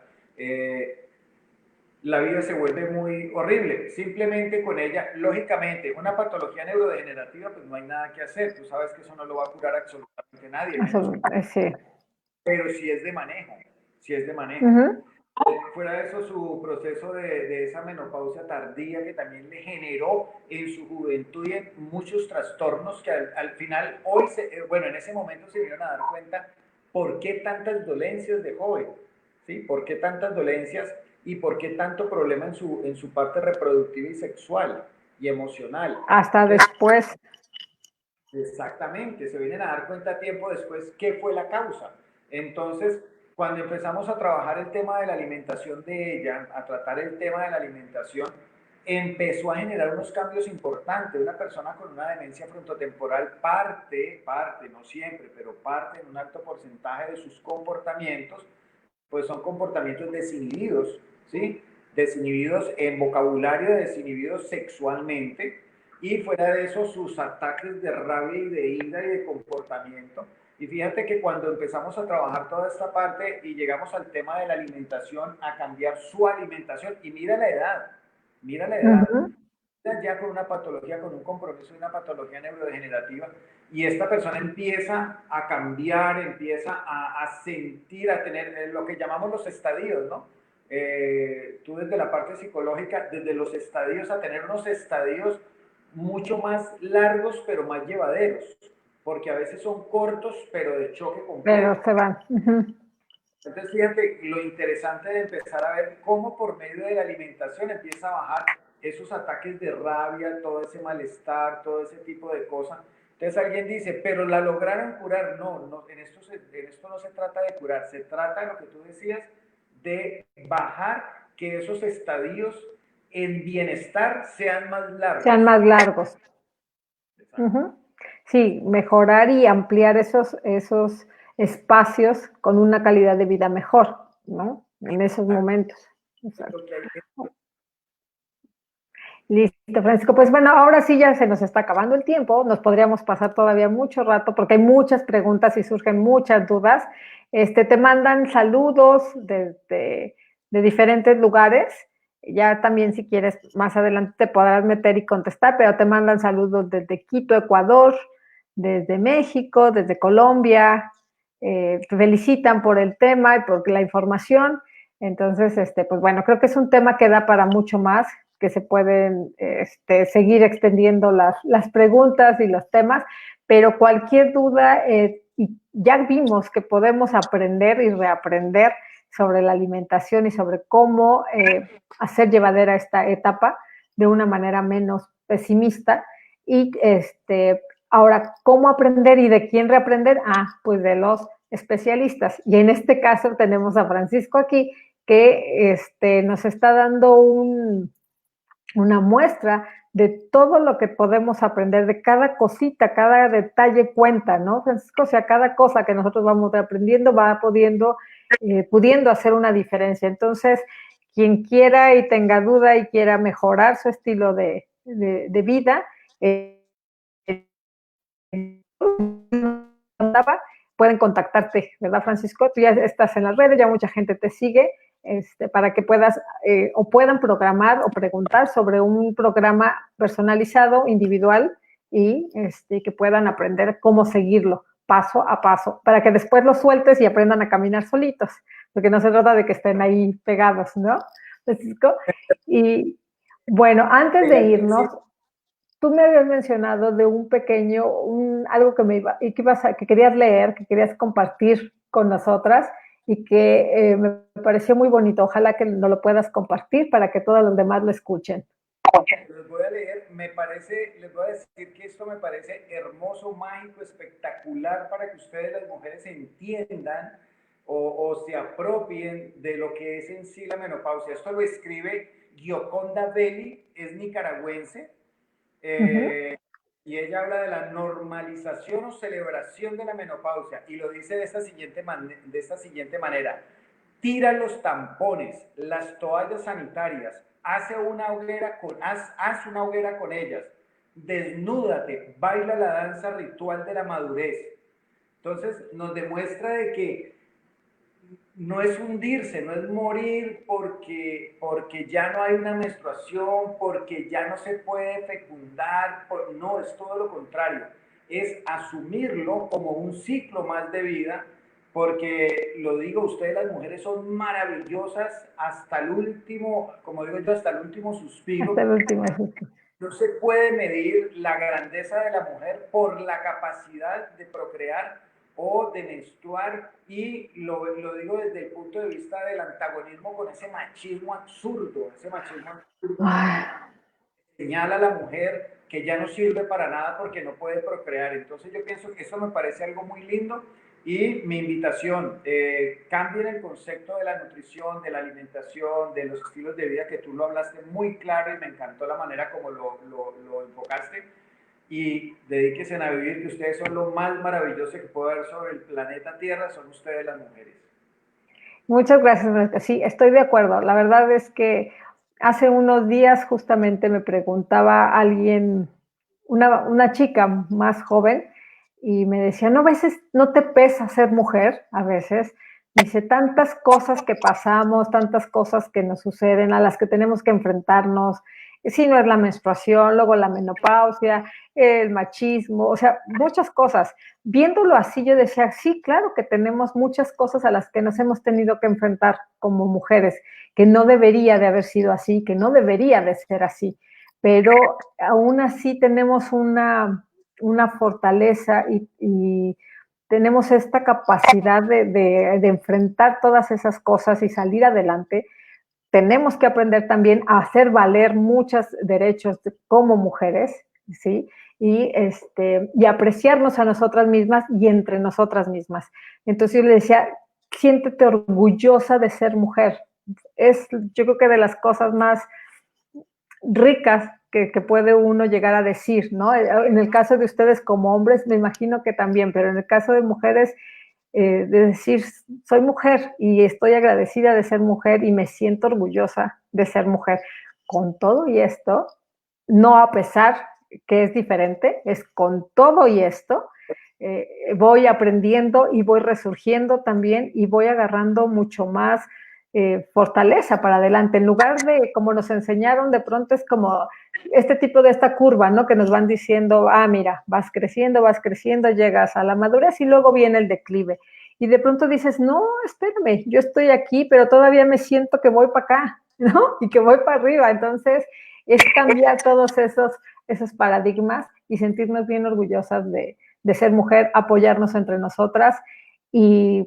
La vida se vuelve muy horrible. Simplemente con ella, lógicamente, una patología neurodegenerativa, pues no hay nada que hacer. Tú sabes que eso no lo va a curar absolutamente nadie, menos Sí. pero sí es de manejo, sí es de manejo. Fuera de eso, su proceso de esa menopausia tardía que también le generó en su juventud y en muchos trastornos que al final, bueno, en ese momento se vinieron a dar cuenta por qué tantas dolencias de joven, ¿sí? ¿Por qué tantas dolencias y por qué tanto problema en su parte reproductiva y sexual y emocional? Hasta Entonces, después. exactamente, se vienen a dar cuenta tiempo después qué fue la causa. Entonces, cuando empezamos a trabajar el tema de la alimentación de ella, a tratar el tema de la alimentación, empezó a generar unos cambios importantes. Una persona con una demencia frontotemporal parte, no siempre, pero parte en un alto porcentaje de sus comportamientos, pues son comportamientos desinhibidos, ¿sí? Desinhibidos en vocabulario, desinhibidos sexualmente, y fuera de eso sus ataques de rabia y de ira y de comportamiento. Y fíjate que cuando empezamos a trabajar toda esta parte y llegamos al tema de la alimentación, a cambiar su alimentación, y mira la edad, ya con una patología, con un compromiso de una patología neurodegenerativa, y esta persona empieza a cambiar, empieza a sentir, a tener lo que llamamos los estadios, ¿no? Tú desde la parte psicológica, desde los estadios a tener unos estadios mucho más largos, pero más llevaderos, porque a veces son cortos, pero de choque completo. Pero se van. Entonces, fíjate, lo interesante de empezar a ver cómo por medio de la alimentación empieza a bajar esos ataques de rabia, todo ese malestar, todo ese tipo de cosas. Entonces alguien dice, pero la lograron curar. No, en esto no se trata de curar, se trata de lo que tú decías, de bajar que esos estadios en bienestar sean más largos. Sean más largos. Sí, mejorar y ampliar esos espacios con una calidad de vida mejor, ¿no? En esos momentos. Exacto. Listo, Francisco. Pues bueno, ahora sí ya se nos está acabando el tiempo. Nos podríamos pasar todavía mucho rato porque hay muchas preguntas y surgen muchas dudas. te mandan saludos de diferentes lugares. Ya también si quieres más adelante te podrás meter y contestar, pero te mandan saludos desde Quito, Ecuador, desde México, desde Colombia, te felicitan por el tema y por la información. Entonces, pues bueno, creo que es un tema que da para mucho más, que se pueden seguir extendiendo las preguntas y los temas, pero cualquier duda, y ya vimos que podemos aprender y reaprender sobre la alimentación y sobre cómo hacer llevadera esta etapa de una manera menos pesimista. Y ahora, ¿cómo aprender y de quién reaprender? Pues de los especialistas. Y en este caso tenemos a Francisco aquí, que nos está dando una muestra de todo lo que podemos aprender, de cada cosita, cada detalle cuenta, ¿no, Francisco? O sea, cada cosa que nosotros vamos aprendiendo va pudiendo hacer una diferencia. Entonces, quien quiera y tenga duda y quiera mejorar su estilo de vida, pueden contactarte, ¿verdad, Francisco? Tú ya estás en las redes, ya mucha gente te sigue, para que puedas o puedan programar o preguntar sobre un programa personalizado, individual, y que puedan aprender cómo seguirlo paso a paso, para que después lo sueltes y aprendan a caminar solitos, porque no se trata de que estén ahí pegados, ¿no, Francisco? Y bueno, antes de irnos, tú me habías mencionado de un pequeño, algo que querías leer, que querías compartir con nosotras y que me pareció muy bonito. Ojalá que nos lo puedas compartir para que todos los demás lo escuchen. Les voy a leer, les voy a decir que esto me parece hermoso, mágico, espectacular para que ustedes, las mujeres, entiendan o se apropien de lo que es en sí la menopausia. Esto lo escribe Gioconda Belli, es nicaragüense. Y ella habla de la normalización o celebración de la menopausia y lo dice de esta siguiente manera: tira los tampones, las toallas sanitarias, haz una hoguera con ellas, desnúdate, baila la danza ritual de la madurez. Entonces nos demuestra de que no es hundirse, no es morir porque ya no hay una menstruación, porque ya no se puede fecundar, no, es todo lo contrario, es asumirlo como un ciclo más de vida, porque lo digo, ustedes las mujeres son maravillosas hasta el último, como digo yo, hasta el último suspiro. Hasta el último. No se puede medir la grandeza de la mujer por la capacidad de procrear o de menstruar, y lo digo desde el punto de vista del antagonismo con ese machismo absurdo señala a la mujer que ya no sirve para nada porque no puede procrear. Entonces yo pienso que eso me parece algo muy lindo, y mi invitación, cambien el concepto de la nutrición, de la alimentación, de los estilos de vida, que tú lo hablaste muy claro y me encantó la manera como lo enfocaste, y dedíquense a vivir, que ustedes son lo más maravilloso que puede haber sobre el planeta Tierra, son ustedes las mujeres. Muchas gracias. Sí, estoy de acuerdo. La verdad es que hace unos días justamente me preguntaba alguien, una chica más joven, y me decía, ¿no, a veces no te pesa ser mujer? A veces. Dice, tantas cosas que pasamos, tantas cosas que nos suceden, a las que tenemos que enfrentarnos. Si no es la menstruación, luego la menopausia, el machismo, o sea, muchas cosas. Viéndolo así, yo decía, sí, claro que tenemos muchas cosas a las que nos hemos tenido que enfrentar como mujeres, que no debería de haber sido así, que no debería de ser así, pero aún así tenemos una fortaleza y tenemos esta capacidad de enfrentar todas esas cosas y salir adelante. Tenemos que aprender también a hacer valer muchos derechos como mujeres, ¿sí? Y apreciarnos a nosotras mismas y entre nosotras mismas. Entonces yo le decía, siéntete orgullosa de ser mujer. Es, yo creo que de las cosas más ricas que puede uno llegar a decir, ¿no? En el caso de ustedes como hombres, me imagino que también, pero en el caso de mujeres, de decir, soy mujer y estoy agradecida de ser mujer y me siento orgullosa de ser mujer. Con todo y esto, no a pesar que es diferente, es con todo y esto, voy aprendiendo y voy resurgiendo también y voy agarrando mucho más fortaleza para adelante. En lugar de, como nos enseñaron, de pronto es como este tipo de esta curva, ¿no? Que nos van diciendo, mira, vas creciendo, llegas a la madurez y luego viene el declive. Y de pronto dices, no, espérame, yo estoy aquí, pero todavía me siento que voy para acá, ¿no? Y que voy para arriba. Entonces, es cambiar todos esos paradigmas y sentirnos bien orgullosas de ser mujer, apoyarnos entre nosotras y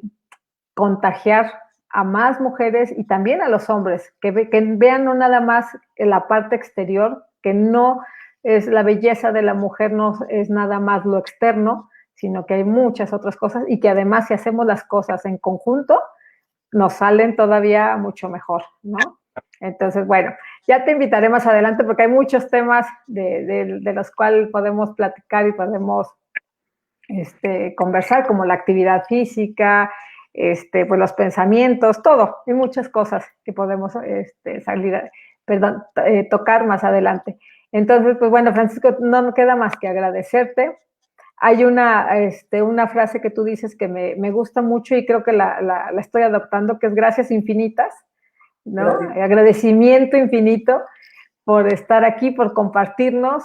contagiar a más mujeres y también a los hombres, que vean no nada más en la parte exterior, que no es la belleza de la mujer, no es nada más lo externo, sino que hay muchas otras cosas y que además si hacemos las cosas en conjunto, nos salen todavía mucho mejor, ¿no? Entonces, bueno, ya te invitaré más adelante porque hay muchos temas de los cuales podemos platicar y podemos conversar, como la actividad física, pues los pensamientos, todo, hay muchas cosas que podemos tocar más adelante. Entonces, pues bueno, Francisco, no me queda más que agradecerte. Hay una frase que tú dices que me gusta mucho y creo que la estoy adoptando, que es gracias infinitas, ¿no? Gracias. Agradecimiento infinito por estar aquí, por compartirnos,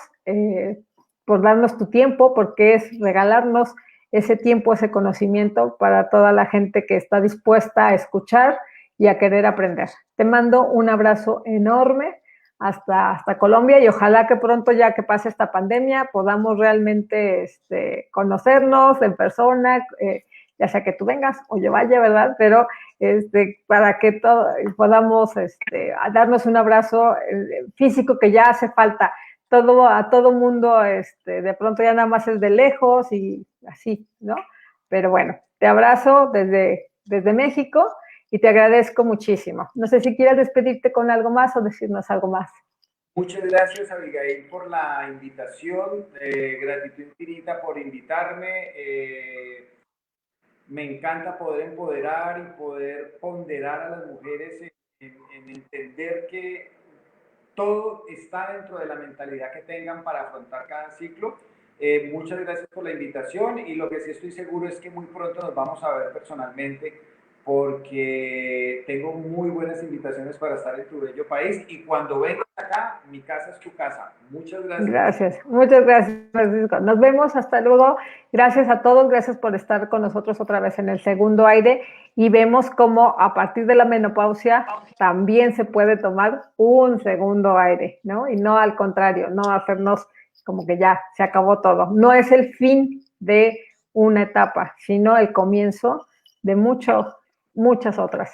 por darnos tu tiempo, porque es regalarnos ese tiempo, ese conocimiento para toda la gente que está dispuesta a escuchar y a querer aprender. Te mando un abrazo enorme hasta Colombia y ojalá que pronto, ya que pase esta pandemia, podamos realmente conocernos en persona, ya sea que tú vengas o yo vaya, ¿verdad? Pero para que podamos darnos un abrazo físico que ya hace falta. A todo mundo, de pronto ya nada más es de lejos y así, ¿no? Pero bueno, te abrazo desde México y te agradezco muchísimo. No sé si quieres despedirte con algo más o decirnos algo más. Muchas gracias, Abigail, por la invitación. Gratitud infinita por invitarme. Me encanta poder empoderar y poder ponderar a las mujeres en entender que todo está dentro de la mentalidad que tengan para afrontar cada ciclo. Muchas gracias por la invitación y lo que sí estoy seguro es que muy pronto nos vamos a ver personalmente porque tengo muy buenas invitaciones para estar en tu bello país y cuando vengas acá, mi casa es tu casa. Muchas gracias. Gracias, muchas gracias, Francisco. Nos vemos, hasta luego. Gracias a todos, gracias por estar con nosotros otra vez en el segundo aire y vemos cómo a partir de la menopausia también se puede tomar un segundo aire, ¿no? Y no al contrario, no hacernos como que ya se acabó todo. No es el fin de una etapa, sino el comienzo de muchas otras.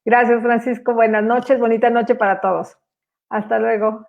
Gracias, Francisco. Buenas noches, bonita noche para todos. Hasta luego.